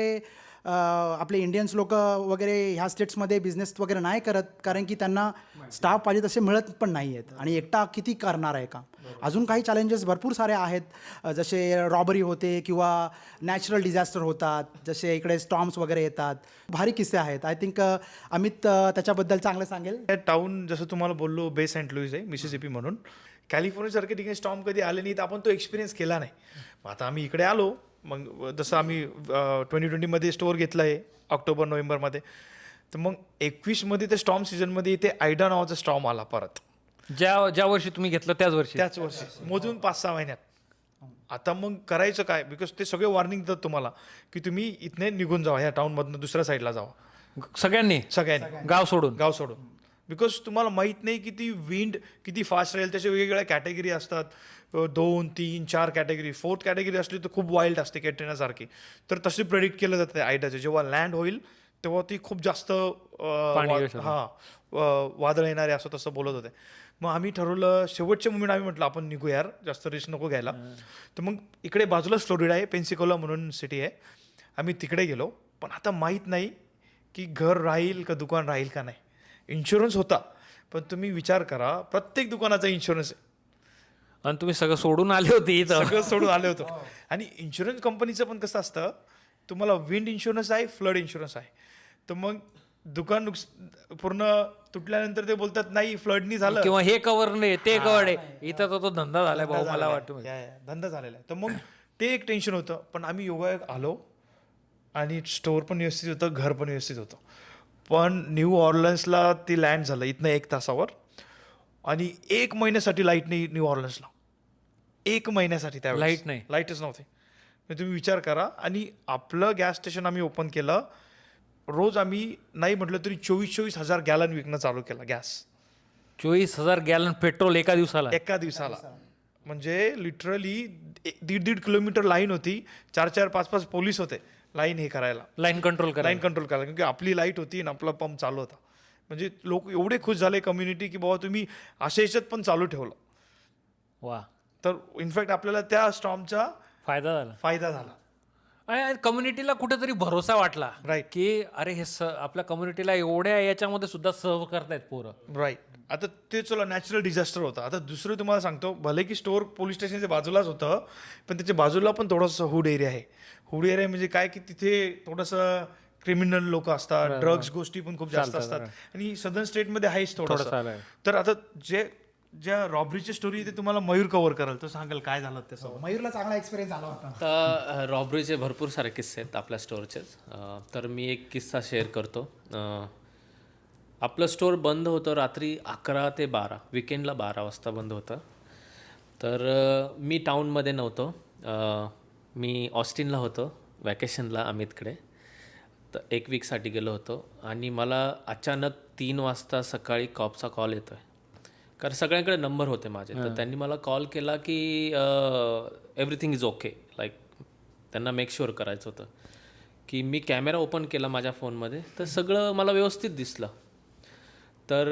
आपले इंडियन्स लोक वगैरे ह्या स्टेट्समध्ये बिझनेस वगैरे नाही करत, कारण की त्यांना स्टाफ पाहिजे तसे मिळत पण नाही आहेत आणि एकटा किती करणार आहे का. अजून काही चॅलेंजेस भरपूर सारे आहेत, जसे रॉबरी होते किंवा नॅचरल डिझास्टर होतात, जसे इकडे स्टॉर्म्स वगैरे येतात. भारी किस्से आहेत. आय थिंक अमित त्याच्याबद्दल चांगलं सांगेल. हे टाऊन जसं तुम्हाला बोललो बे सेंट लुईस आहे मिसिसिपी म्हणून. कॅलिफोर्नियासारख्या ठिकाणी स्टॉर्म कधी आले नाही तर आपण तो एक्सपिरियन्स केला नाही. मग आता आम्ही इकडे आलो, मग जसं आम्ही 2020मध्ये स्टोअर घेतला आहे ऑक्टोबर नोव्हेंबरमध्ये, तर मग 21मध्ये ते स्टॉर्म सीझनमध्ये इथे आयडा नावाचा स्टॉर्म आला परत. ज्या वर्षी तुम्ही घेतलं त्याच वर्षी मोजून 5-6 महिन्यात. आता मग करायचं काय, बिकॉज ते सगळे वॉर्निंग देतात तुम्हाला की तुम्ही इथने निघून जावा, ह्या टाऊनमधनं दुसऱ्या साईडला जावा. सगळ्यांनी गाव सोडून. बिकॉज तुम्हाला माहीत नाही की ती विंड किती फास्ट राहील. त्याच्या वेगवेगळ्या कॅटेगरी असतात, 2, 3, 4 कॅटेगरी. 4th कॅटेगरी असली तर खूप वाईल्ड असते कॅटरिनासारखी. तर तशी प्रेडिक्ट केलं जातं आयडाचे. जेव्हा लँड होईल तेव्हा ती खूप जास्त वादळ येणारे असं तसं बोलत होते. मग आम्ही ठरवलं, शेवटच्या मुमेंट आम्ही म्हटलं आपण निघू यार, जास्त रिस्क नको घ्यायला. तर मग इकडे बाजूला फ्लोरिडा आहे, पेन्सिकोला म्हणून सिटी आहे. आम्ही तिकडे गेलो, पण आता माहीत नाही की घर राहील का दुकान राहील का नाही. इन्शुरन्स होता, पण तुम्ही विचार करा प्रत्येक दुकानाचा इन्शुरन्स आहे आणि तुम्ही सगळं सोडून आले होते इथं. सगळं सोडून आले होतो. आणि इन्शुरन्स कंपनीचं पण कसं असतं, तुम्हाला विंड इन्शुरन्स आहे, फ्लड इन्शुरन्स आहे. तर मग दुकान पूर्ण तुटल्यानंतर ते बोलतात नाही फ्लडनी झालं किंवा हे कव्हर नाही ते कव्हर आहे. इथं तो धंदा झालाय भाऊ, मला वाटतं धंदा झालेला आहे. तर मग ते एक टेन्शन होतं. पण आम्ही योगायोग आलो आणि स्टोअर पण व्यवस्थित होतं, घर पण व्यवस्थित होतं. पण न्यू ऑर्लन्सला ती लँड झालं इथनं 1 तासावर, आणि 1 महिन्यासाठी लाईट नाही न्यू ऑर्लन्सला. 1 महिन्यासाठी त्यावेळेस लाईट नाही, लाईटच नव्हती. तुम्ही विचार करा. आणि आपलं गॅस स्टेशन आम्ही ओपन केलं. रोज आम्ही नाही म्हटलं तरी 24,000 गॅलन विकणं चालू केलं गॅस. 24,000 गॅलन पेट्रोल एका दिवसाला. म्हणजे लिटरली 1.5 किलोमीटर लाईन होती. 4-4, 5-5 पोलीस होते लाईन हे करायला, लाईन कंट्रोल करायला. क्योंकि आपली लाईट होती आणि आपला पंप चालू होता. म्हणजे लोक एवढे खुश झाले कम्युनिटी की बाबा तुम्ही अशा याच्यात पण चालू ठेवलं. वा. तर इनफॅक्ट आपल्याला त्या स्टॉर्मचा फायदा झाला. आणि कम्युनिटीला कुठेतरी भरोसा वाटला, राईट, की अरे हे आपल्या कम्युनिटीला एवढ्या याच्यामध्ये सुद्धा सर्व करतायत पोरं. राईट. आता ते चला नॅचरल डिझास्टर होता. आता दुसरं तुम्हाला सांगतो, भले की स्टोअर पोलीस स्टेशनच्या बाजूलाच होतं, पण त्याच्या बाजूला पण थोडंसं हुड एरिया आहे. हुड एरिया म्हणजे काय की तिथे थोडंसं क्रिमिनल लोक असतात, ड्रग्स गोष्टी पण खूप जास्त असतात. आणि सदर्न स्टेटमध्ये आहेच थोडंसं. तर आता ज्या रॉबरीची स्टोरी ते तुम्हाला मयूर कव्हर कराल, तर सांगाल काय झालं त्याचं. मयूरला चांगला एक्सपिरियन्स आला होता. तर रॉबरीचे भरपूर सारे किस्से आहेत आपल्या स्टोअरचेच. तर मी एक किस्सा शेअर करतो. आपलं स्टोअर बंद होतं रात्री 11 ते 12, विकेंडला 12 वाजता बंद होतं. तर मी टाऊनमध्ये नव्हतो, मी ऑस्टिनला होतो वॅकेशनला अमितकडे. तर 1 वीकसाठी गेलो होतो आणि मला अचानक 3 वाजता सकाळी कॉपचा कॉल येतो आहे. कारण सगळ्यांकडे नंबर होते माझे. तर त्यांनी मला कॉल केला की एव्हरीथिंग इज ओके, लाईक त्यांना मेक शुअर करायचं होतं. की मी कॅमेरा ओपन केला माझ्या फोनमध्ये, तर सगळं मला व्यवस्थित दिसलं. तर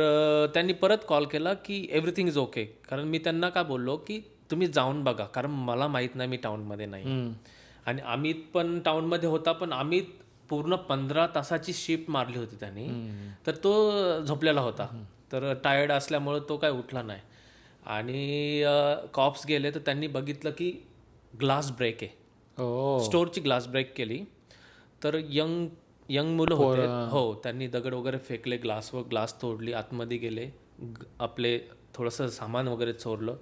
त्यांनी परत कॉल केला की एव्हरीथिंग इज ओके. कारण मी त्यांना काय बोललो की तुम्ही जाऊन बघा, कारण मला माहीत नाही, मी टाऊनमध्ये नाही. आणि अमित पण टाऊनमध्ये होता, पण अमित पूर्ण 15 तासाची शिफ्ट मारली होती त्यांनी. तर तो झोपलेला होता. तर टायर्ड असल्यामुळं तो काय उठला नाही. आणि कॉप्स गेले तर त्यांनी बघितलं की ग्लास ब्रेक आहे, स्टोअरची ग्लास ब्रेक केली. तर यंग मुलं होते, हो, त्यांनी दगड वगैरे फेकले, ग्लास तोडली, आतमध्ये गेले, आपले थोडंसं सामान वगैरे चोरलं.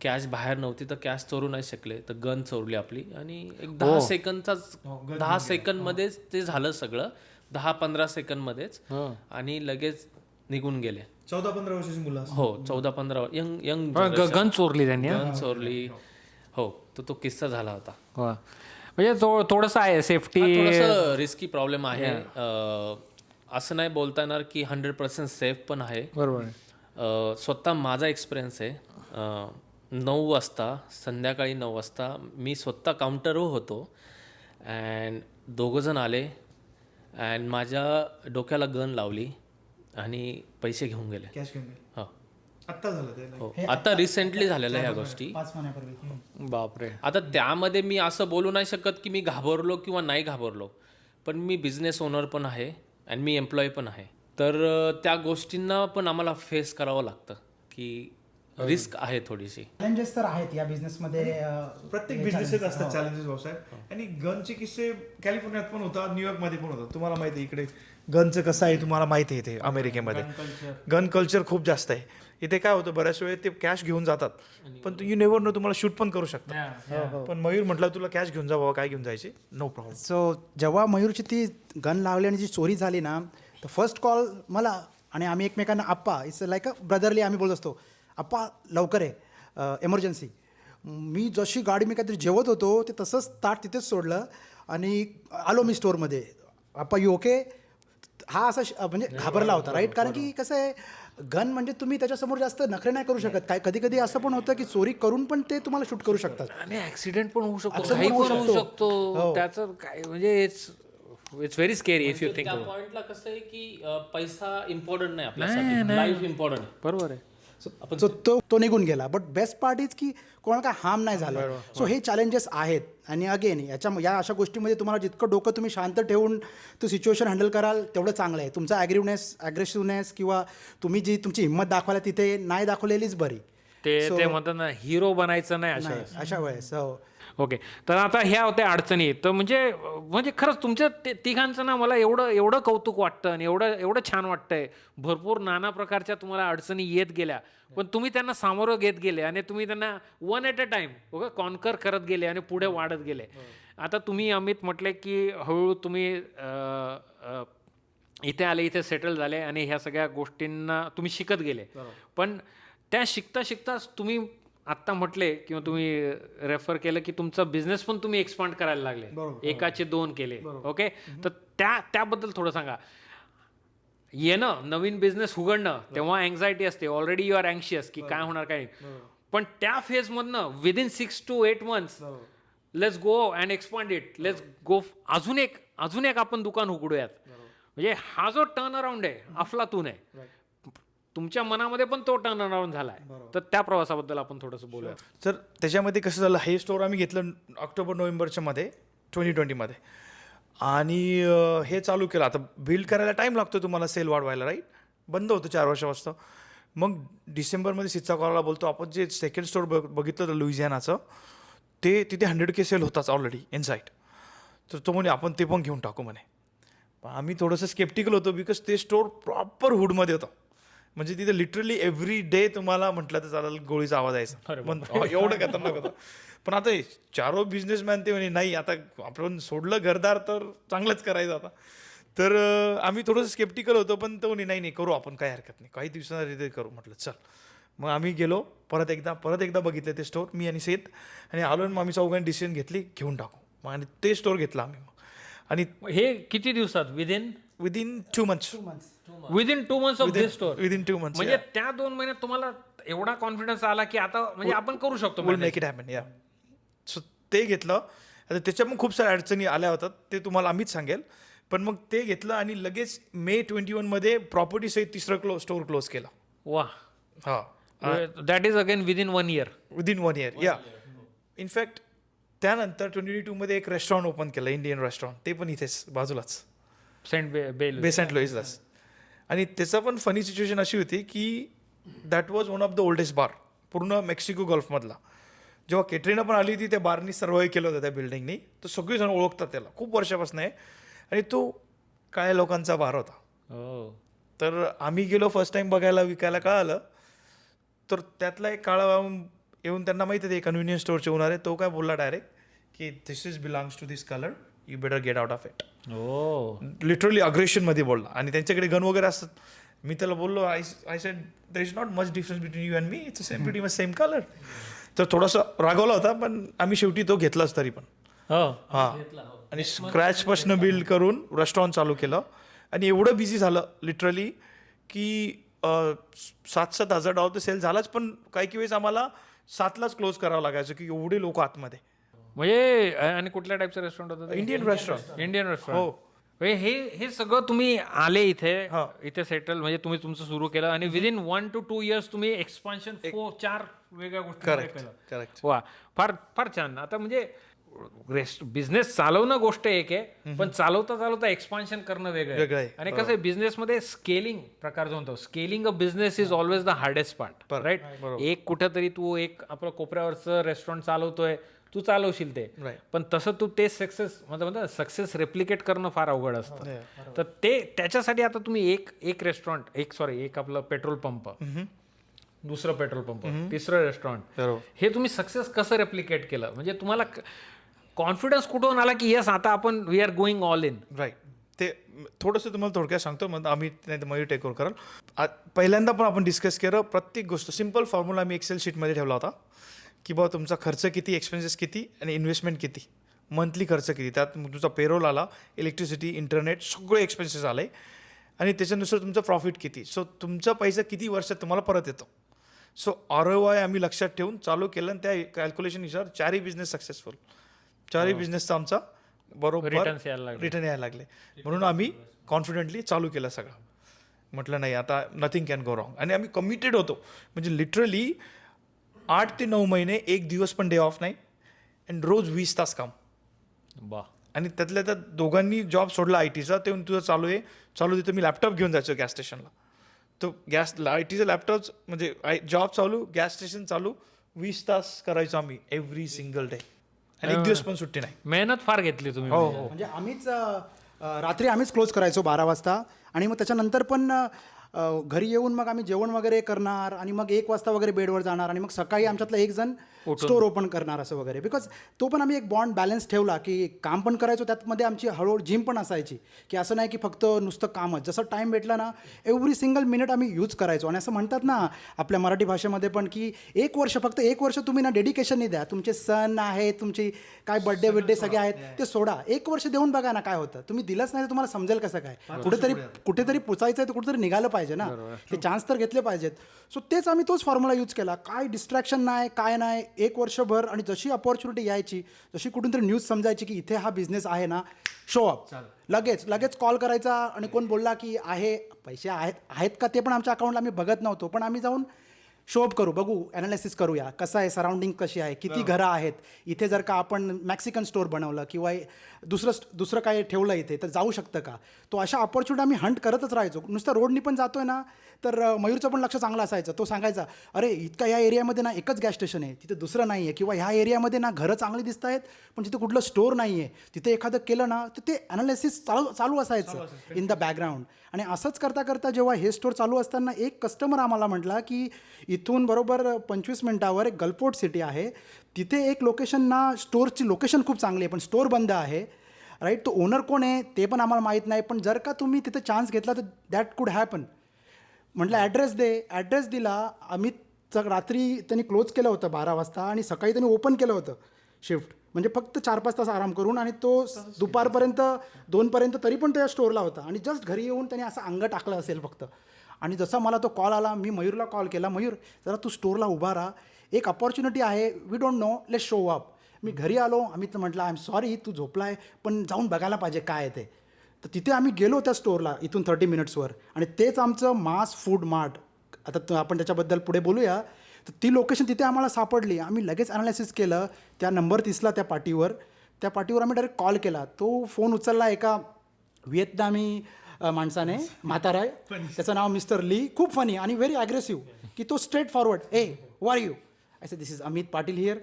कॅश बाहेर नव्हती तर कॅश चोरू नाही शकले, तर गन चोरली आपली आणि एक 10 सेकंदमध्येच ते झालं सगळं, 10-15 सेकंदमध्येच, आणि लगेच निघून गेले. 14-15 वर्षाची मुलं हो, 14-15 यंग गन चोरली त्यांनी. गन चोरली. हो, तर तो किस्सा झाला होता. वा. म्हणजे थोडंसं आहे सेफ्टी. थोडंसं रिस्की प्रॉब्लेम आहे. असं नाही बोलता येणार की 100% सेफ पण आहे. बरोबर आहे. स्वतः माझा एक्सपिरियन्स आहे. 9 वाजता, संध्याकाळी 9 वाजता मी स्वतः काउंटरवर होतो अँड दोघंजण आले अँड माझ्या डोक्याला गन लावली आणि पैसे घेऊन गेले. कॅश घेऊन गेले. हो, आत्ता झालं ते. हो. आता रिसेंटली झालेल्या ह्या गोष्टी. 5 महिन्यापूर्वी. बापरे. आता त्यामध्ये मी असं बोलू नाही शकत की मी घाबरलो किंवा नाही घाबरलो, पण मी बिझनेस ओनर पण आहे आणि मी एम्प्लॉई पण आहे. तर त्या गोष्टींना पण आम्हाला फेस करावं लागतं की रिस्क आहे थोडीशी. चॅलेंजेस तर आहेत या बिझनेसमध्ये. प्रत्येक बिझनेसेस असतात चॅलेंजेस व्यवसाय. आणि गनचे किस्से कॅलिफोर्नियात पण होतात, न्यूयॉर्कमध्ये पण होतात. तुम्हाला माहिती आहे इकडे गनचं कसं आहे, तुम्हाला माहिती आहे. इथे अमेरिकेमध्ये गन कल्चर खूप जास्त आहे. इथे काय होतं, बऱ्याच वेळ ते कॅश घेऊन जातात, पण यू नेव्हर नो, तुम्हाला शूट पण करू शकतात. पण मयूर म्हटलं तुला कॅश घेऊन जा बाबा, काय घेऊन जायचे, नो प्रॉब्लेम. सो जेव्हा मयूरची ती गन लावली आणि जी चोरी झाली ना, तर फर्स्ट कॉल मला, आणि आम्ही एकमेकांना आप्पा, इट्स लाईक अ ब्रदरली आम्ही बोलत असतो, आप्पा लवकर आहे एमर्जन्सी. मी जशी गाडी, मी काहीतरी जेवत होतो ते तसंच ताट तिथेच सोडलं आणि आलो मी स्टोअरमध्ये. आप्पा यू ओके? हा असा म्हणजे घाबरला होता, राईट? कारण की कसं आहे, गन म्हणजे तुम्ही त्याच्यासमोर जास्त नखरे नाही करू शकत. काय कधी कधी असं पण होतं की चोरी करून पण ते तुम्हाला शूट करू शकतात आणि ऍक्सिडेंट पण होऊ शकतो, Accident काही पण पण होऊ होऊ शकतो. शकतो. त्याचं काय म्हणजे it's very scary if you think. त्या पॉइंटला कसं आहे की पैसा इम्पॉर्टंट नाही आपल्यासाठी, लाईफ इम्पॉर्टंट आहे. बरोबर आहे. सो तो निघून गेला. बट बेस्ट पार्ट इज की कोणाला काय हार्म नाही झालं. सो हे चॅलेंजेस आहेत. आणि अगेन या अशा गोष्टीमध्ये तुम्हाला जितकं डोकं तुम्ही शांत ठेवून तो सिच्युएशन हँडल कराल तेवढं चांगलं आहे. तुमचा ॲग्रेसिव्हनेस किंवा तुम्ही जी तुमची हिंमत दाखवायला तिथे नाही दाखवलेलीच बरी. ते म्हणतात ना, हिरो बनायचं नाही अशा वेळेस. अशा वेळेस. ओके. तर आता ह्या होत्या अडचणी. तर म्हणजे खरंच तुमच्या तिघांचं ना मला एवढं कौतुक वाटतं आणि एवढं छान वाटतंय. भरपूर नाना प्रकारच्या तुम्हाला अडचणी येत गेल्या, पण तुम्ही त्यांना सामोरं घेत गेले आणि तुम्ही त्यांना one at a time conquer करत गेले आणि पुढे वाढत गेले. आता तुम्ही अमित म्हटले की हळूहळू तुम्ही इथे आले, इथे सेटल झाले आणि ह्या सगळ्या गोष्टींना तुम्ही शिकत गेले. पण त्या शिकताच तुम्ही आत्ता म्हटले किंवा तुम्ही रेफर केलं की तुमचा बिझनेस पण तुम्ही एक्सपांड करायला लागले, एकाचे 2 केले. ओके. तर त्याबद्दल थोडं सांगा. येणं, नवीन बिझनेस उघडणं, तेव्हा अँझायटी असते, ऑलरेडी यू आर अँशियस की काय होणार काय. पण त्या फेजमधनं within 6 to 8 months let's go and expand it, let's go, अजून एक आपण दुकान उघडूयात. म्हणजे हा जो टर्न अराउंड आहे अफलातून आहे. तुमच्या मनामध्ये पण तो टर्न अराउंड झाला आहे. तर त्या प्रवासाबद्दल आपण थोडंसं बोलूया. तर त्याच्यामध्ये कसं झालं, हे स्टोअर आम्ही घेतलं ऑक्टोबर-नोव्हेंबरच्या मध्ये 2020 आणि हे चालू केलं. आता बिल्ड करायला टाईम लागतो तुम्हाला, सेल वाढवायला, राईट? बंद होतं 4 वर्षापासून. मग डिसेंबरमध्ये सिच्चा कॉलला बोलतो, आपण जे सेकंड स्टोअर बघितलं होतं लुइझियानाचं, ते तिथे 100K सेल होताच ऑलरेडी इनसाईट. तर तो म्हणे आपण ते पण घेऊन टाकू म्हणे. आम्ही थोडंसं स्केप्टिकल होतो, बिकॉज ते स्टोअर प्रॉपर हुडमध्ये होतं. म्हणजे तिथे लिटरली एव्हरी डे तुम्हाला म्हटलं तर चालेल गोळीचा आवाज यायचा, एवढं खतरनाक होतं. पण आता 4 बिझनेसमॅन ते म्हणे नाही, आता आपण सोडलं घरदार तर चांगलंच करायचं आता. तर आम्ही थोडंसं स्केप्टिकल होतो, पण तो नाही करू आपण, काही हरकत नाही, काही दिवसांना करू. म्हटलं चल. मग आम्ही गेलो, परत एकदा बघितलं ते स्टोअर, मी आणि सेत, आणि आलो. मग आम्ही चौघांनी डिसिजन घेतली घेऊन टाकू. मग आणि ते स्टोअर घेतलं आम्ही. आणि हे किती दिवसात? Within 2 months. Within 2 months of this store. Within 2 months. म्हणजे त्या 2 महिन्यात तुम्हाला एवढा कॉन्फिडन्स आला की आता म्हणजे आपण करू शकतो. Make it happen. या. सो ते घेतलं. आता त्याच्या पण खूप साऱ्या अडचणी आल्या होतात, ते तुम्हाला आम्हीच सांगेल. पण मग ते घेतलं आणि लगेच May 21 प्रॉपर्टी सहित 3रं स्टोअर क्लोज केला. वा. हा. That is again within 1 year. Within 1 year. या. इनफॅक्ट त्यानंतर 2022 एक रेस्टॉरंट ओपन केलं, इंडियन रेस्टॉरंट, ते पण इथेच बाजूलाच, सेंट लुईसलाच. आणि त्याचा पण फनी सिच्युएशन अशी होती की that was one of the oldest bar पूर्ण मेक्सिको गल्फमधला. जेव्हा केटरीना पण आली होती, त्या बारनी सर्वाईव्ह केलं होतं त्या बिल्डिंगनी. तर सगळेजण ओळखतात त्याला, खूप वर्षापासून आहे. आणि तो काळ्या लोकांचा बार होता. तर आम्ही गेलो फर्स्ट टाइम बघायला, विकायला कळालं. तर त्यातला एक काळा येऊन त्यांना माहिती आहे ते कन्व्हिनियन्स स्टोअरचे ओनर आहे, तो काय बोलला डायरेक्ट की this is belongs to this colour, you better get out of it. Literally अग्रेशनमध्ये बोलला. आणि त्यांच्याकडे गन वगैरे असतात. मी त्याला बोललो I said there is not much difference between you and me, it's same pretty much same colour. तर थोडासा रागवला होता, पण आम्ही शेवटी तो घेतलाच तरी पण. हां. आणि स्क्रॅचपासून बिल्ड करून रेस्टॉरंट चालू केलं. आणि एवढं बिझी झालं लिटरली की $7,000 तर सेल झालाच, पण काही वेळेस आम्हाला 7लाच क्लोज करावं लागायचं की एवढे लोक आतमध्ये. म्हणजे आणि कुठल्या टाईपचं रेस्टॉरंट होतं? Indian restaurant. इंडियन हो. रेस्टॉरंट. हे सगळं तुम्ही आले इथे सेटल, म्हणजे तुम्ही तुमचं सुरू केलं आणि विदिन 1 to 2 years तुम्ही एक्सपान्शन 4 वेगळ्या गोष्टी केलं. करेक्ट. वा, फार फार छान. आता म्हणजे बिझनेस चालवणं गोष्ट एक आहे, पण चालवता एक्सपान्शन करणं वेगळं आहे. आणि कसं आहे बिझनेसमध्ये स्केलिंग प्रकार जो म्हणतो, scaling a business is always the hardest part, right? एक कुठंतरी तू एक आपलं कोपऱ्यावरचं रेस्टॉरंट चालवतोय, तू चालवशील ते, पण तसं तू ते सक्सेस रेप्लिकेट करणं फार अवघड असतं. तर ते त्याच्यासाठी आता तुम्ही एक रेस्टॉरंट, एक आपलं पेट्रोल पंप, दुसरं पेट्रोल पंप, तिसरं रेस्टॉरंट, हे तुम्ही सक्सेस कसं रेप्लिकेट केलं? म्हणजे तुम्हाला कॉन्फिडन्स कुठून आला की येस आता आपण we are going all in? Right. ते थोडंसं तुम्हाला थोडक्यात सांगतो, मग आम्ही नाही तर मयूर टेक ओव्हर कराल. पहिल्यांदा पण आपण डिस्कस केलं प्रत्येक गोष्ट, सिम्पल फॉर्म्युला आम्ही एक्सेल शीटमध्ये ठेवला होता की बाबा तुमचा खर्च किती, एक्सपेन्सेस किती आणि इन्व्हेस्टमेंट किती, मंथली खर्च किती, त्यात तुमचा पेरोल आला, इलेक्ट्रिसिटी, इंटरनेट, सगळे एक्सपेन्सेस आले आणि त्याच्यानुसार तुमचं प्रॉफिट किती. सो तुमचा पैसा किती वर्षात तुम्हाला परत येतो. सो ROI आम्ही लक्षात ठेवून चालू केलं आणि त्या कॅल्क्युलेशननुसार 4ही बिझनेस सक्सेसफुल. 4ही बिझनेसचा आमचा बरोबर रिटर्न यायला लागले. म्हणून आम्ही कॉन्फिडेंटली चालू केलं सगळं. म्हटलं नाही आता नथिंग कॅन गो रॉंग. आणि आम्ही कमिटेड होतो, म्हणजे लिटरली 8 ते 9 महिने एक दिवस पण डे ऑफ नाही आणि रोज 20 तास काम. आणि त्यातल्या त्यात दोघांनी जॉब सोडला ITचा, ते तुझं चालू तिथं मी लॅपटॉप घेऊन जायचो गॅस स्टेशनला. तो ITचा लॅपटॉप म्हणजे जॉब चालू, गॅस स्टेशन चालू, 20 तास करायचो आम्ही एव्हरी सिंगल डे. आणि एक दिवस पण सुट्टी नाही. मेहनत फार घेतली तुम्ही. हो. म्हणजे रात्री आम्हीच क्लोज करायचो 12 वाजता. आणि मग त्याच्यानंतर पण घरी येऊन मग आम्ही जेवण वगैरे करणार आणि मग 1 वाजता वगैरे बेडवर जाणार आणि मग सकाळी आमच्यातला एक जण स्टोर ओपन करणार असं वगैरे. बिकॉज तो पण आम्ही एक बॉन्ड बॅलन्स ठेवला की काम पण करायचो, त्यातमध्ये आमची हळूहळू जिम पण असायची की असं नाही की फक्त नुसतं कामच. जसं टाईम भेटला ना एव्हरी सिंगल मिनिट आम्ही यूज करायचो. आणि असं म्हणतात ना आपल्या मराठी भाषेमध्ये पण की 1 वर्ष, फक्त 1 वर्ष तुम्ही ना डेडिकेशननी द्या. तुमचे सण आहेत, तुमची काय बड्डे बिड्डे सगळे आहेत ते सोडा, 1 वर्ष देऊन बघा ना काय होतं. तुम्ही दिलंच नाही तर तुम्हाला समजेल कसं काय. कुठेतरी पुचायचं आहे तर कुठेतरी निघालं पाहिजे ना, ते चान्स तर घेतले पाहिजेत. सो तेच आम्ही तोच फॉर्म्युला यूज केला. काय डिस्ट्रॅक्शन नाही, काय नाही, 1 वर्षभर. आणि जशी अपॉर्च्युनिटी यायची, जशी कुठून तरी न्यूज समजायची की इथे हा बिझनेस आहे ना, शो अप, लगेच कॉल करायचा. आणि कोण बोलला की पैसे आहेत का ते पण आमच्या अकाउंटला आम्ही बघत नव्हतो, पण आम्ही जाऊन शो अप करू, बघू, ॲनालिसिस करूया कसं आहे, सराउंडिंग कशी आहे, किती घरं आहेत इथे. जर का आपण मॅक्सिकन स्टोअर बनवलं किंवा दुसरं काय ठेवलं इथे तर जाऊ शकतं का. तो अशा अपॉर्च्युनिटी आम्ही हंट करतच राहायचो. नुसतं रोडनी पण जातोय ना तर मयूरचं पण लक्ष चांगलं असायचं. तो सांगायचा अरे इतका या एरियामध्ये ना एकच गॅस स्टेशन आहे, तिथे दुसरं नाही आहे. किंवा ह्या एरियामध्ये ना घरं चांगली दिसत आहेत पण तिथे कुठलं स्टोअर नाही आहे, तिथे एखादं केलं ना तर ते ॲनालिसिस चालू असायचं इन द बॅकग्राऊंड. आणि असंच करता जेव्हा हे स्टोअर चालू असताना एक कस्टमर आम्हाला म्हटला की इथून बरोबर 25 मिनिटावर एक गल्फपोर्ट सिटी आहे, तिथे एक लोकेशन ना, स्टोअरची लोकेशन खूप चांगली आहे पण स्टोअर बंद आहे, राईट. तो ओनर कोण आहे ते पण आम्हाला माहीत नाही, पण जर का तुम्ही तिथे चान्स घेतला तर दॅट कुड हॅपन. म्हटलं ॲड्रेस दिला. आम्ही रात्री त्यांनी क्लोज केलं होतं 12 वाजता आणि सकाळी त्यांनी ओपन केलं होतं शिफ्ट, म्हणजे फक्त 4-5 तास आराम करून. आणि तो दुपारपर्यंत 2पर्यंत तरी पण त्या स्टोअरला होता. आणि जस्ट घरी येऊन त्यांनी असं अंग टाकलं असेल फक्त. आणि जसा मला तो कॉल आला, मी मयूरला कॉल केला, मयूर जरा तू स्टोअरला उभा राहा, एक अपॉर्च्युनिटी आहे, we don't know, let's show up. मी घरी आलो. आम्ही तर म्हटलं आय एम सॉरी तू झोपला आहे पण जाऊन बघायला पाहिजे काय आहे ते. तर तिथे आम्ही गेलो त्या स्टोअरला इथून 30 मिनिट्सवर. आणि तेच आमचं मास फूड मार्ट. आता आपण त्याच्याबद्दल पुढे बोलूया. तर ती लोकेशन तिथे आम्हाला सापडली. आम्ही लगेच ॲनालिसिस केलं, त्या नंबर दिसला त्या पाटीवर आम्ही डायरेक्ट कॉल केला. तो फोन उचलला एका व्हिएतनामी माणसाने, म्हातारा आहे, त्याचं नाव मिस्टर ली, खूप फनी आणि व्हेरी ॲग्रेसिव्ह, की तो straightforward, who are you. I said this is Amit Patil here.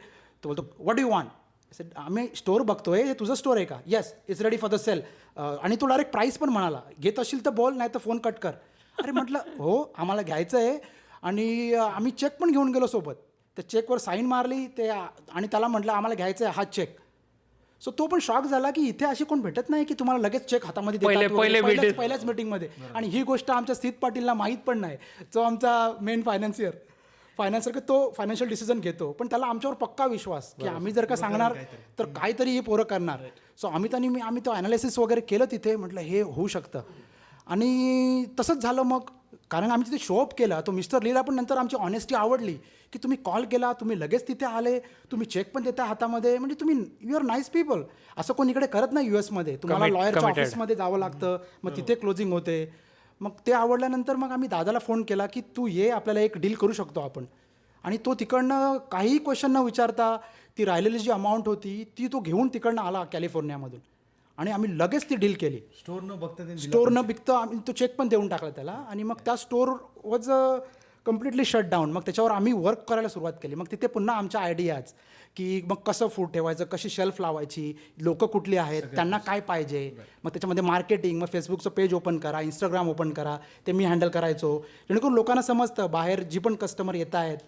तो बोलतो what do you want. Said आम्ही स्टोअर बघतोय, हे तुझं स्टोअर आहे का. Yes it's ready for the sale. आणि तो डायरेक्ट प्राईस पण म्हणाला, घेत असशील तर बोल नाही तर फोन कट कर. अरे म्हटलं हो आम्हाला घ्यायचं आहे आणि आम्ही चेक पण घेऊन गेलो सोबत. त्या चेकवर साईन मारली ते आणि त्याला म्हटलं आम्हाला घ्यायचं आहे हा चेक. सो तो पण शॉक झाला की इथे अशी कोण भेटत नाही की तुम्हाला लगेच चेक हातामध्ये देतात वगैरे. पहिल्याच मीटिंगमध्ये. आणि ही गोष्ट आमच्या स्थित पाटीलला माहीत पण नाही, जो आमचा मेन फायनान्सियर तो फायनान्शियल डिसिजन घेतो, पण त्याला आमच्यावर पक्का विश्वास की आम्ही जर का सांगणार तर काहीतरी ही पोरं करणार. सो आम्ही तो ॲनालिसिस वगैरे केलं तिथे, म्हटलं हे होऊ शकतं. आणि तसंच झालं मग, कारण आम्ही तिथे शोअप केला. तो मिस्टर लीला पण नंतर आमची ऑनेस्टी आवडली की तुम्ही कॉल केला, तुम्ही लगेच तिथे आले, तुम्ही चेक पण देता हातामध्ये, म्हणजे तुम्ही यू आर नाईस पीपल. असं कोण इकडे करत नाही US मध्ये. तुम्हाला लॉयरच्या ऑफिसमध्ये जावं लागतं, मग तिथे क्लोजिंग होते. मग ते आवडल्यानंतर मग आम्ही दादाला फोन केला की तू ये, आपल्याला एक डील करू शकतो आपण. आणि तो तिकडनं काहीही क्वेश्चन न विचारता ती राहिलेली जी अमाऊंट होती ती तो घेऊन तिकडनं आला कॅलिफोर्नियामधून. आणि आम्ही लगेच ती डील केली. स्टोर न बिकतं आम्ही तो चेक पण देऊन टाकला त्याला. आणि मग त्या store was completely shut down. मग त्याच्यावर आम्ही वर्क करायला सुरुवात केली. मग तिथे पुन्हा आमच्या आयडियाज की मग कसं फूड ठेवायचं, कशी शेल्फ लावायची, लोकं कुठली आहेत, त्यांना काय पाहिजे, मग त्याच्यामध्ये मार्केटिंग, मग फेसबुकचं पेज ओपन करा, इंस्टाग्राम ओपन करा, ते मी हँडल करायचो, जेणेकरून लोकांना समजतं बाहेर जी पण कस्टमर येत आहेत.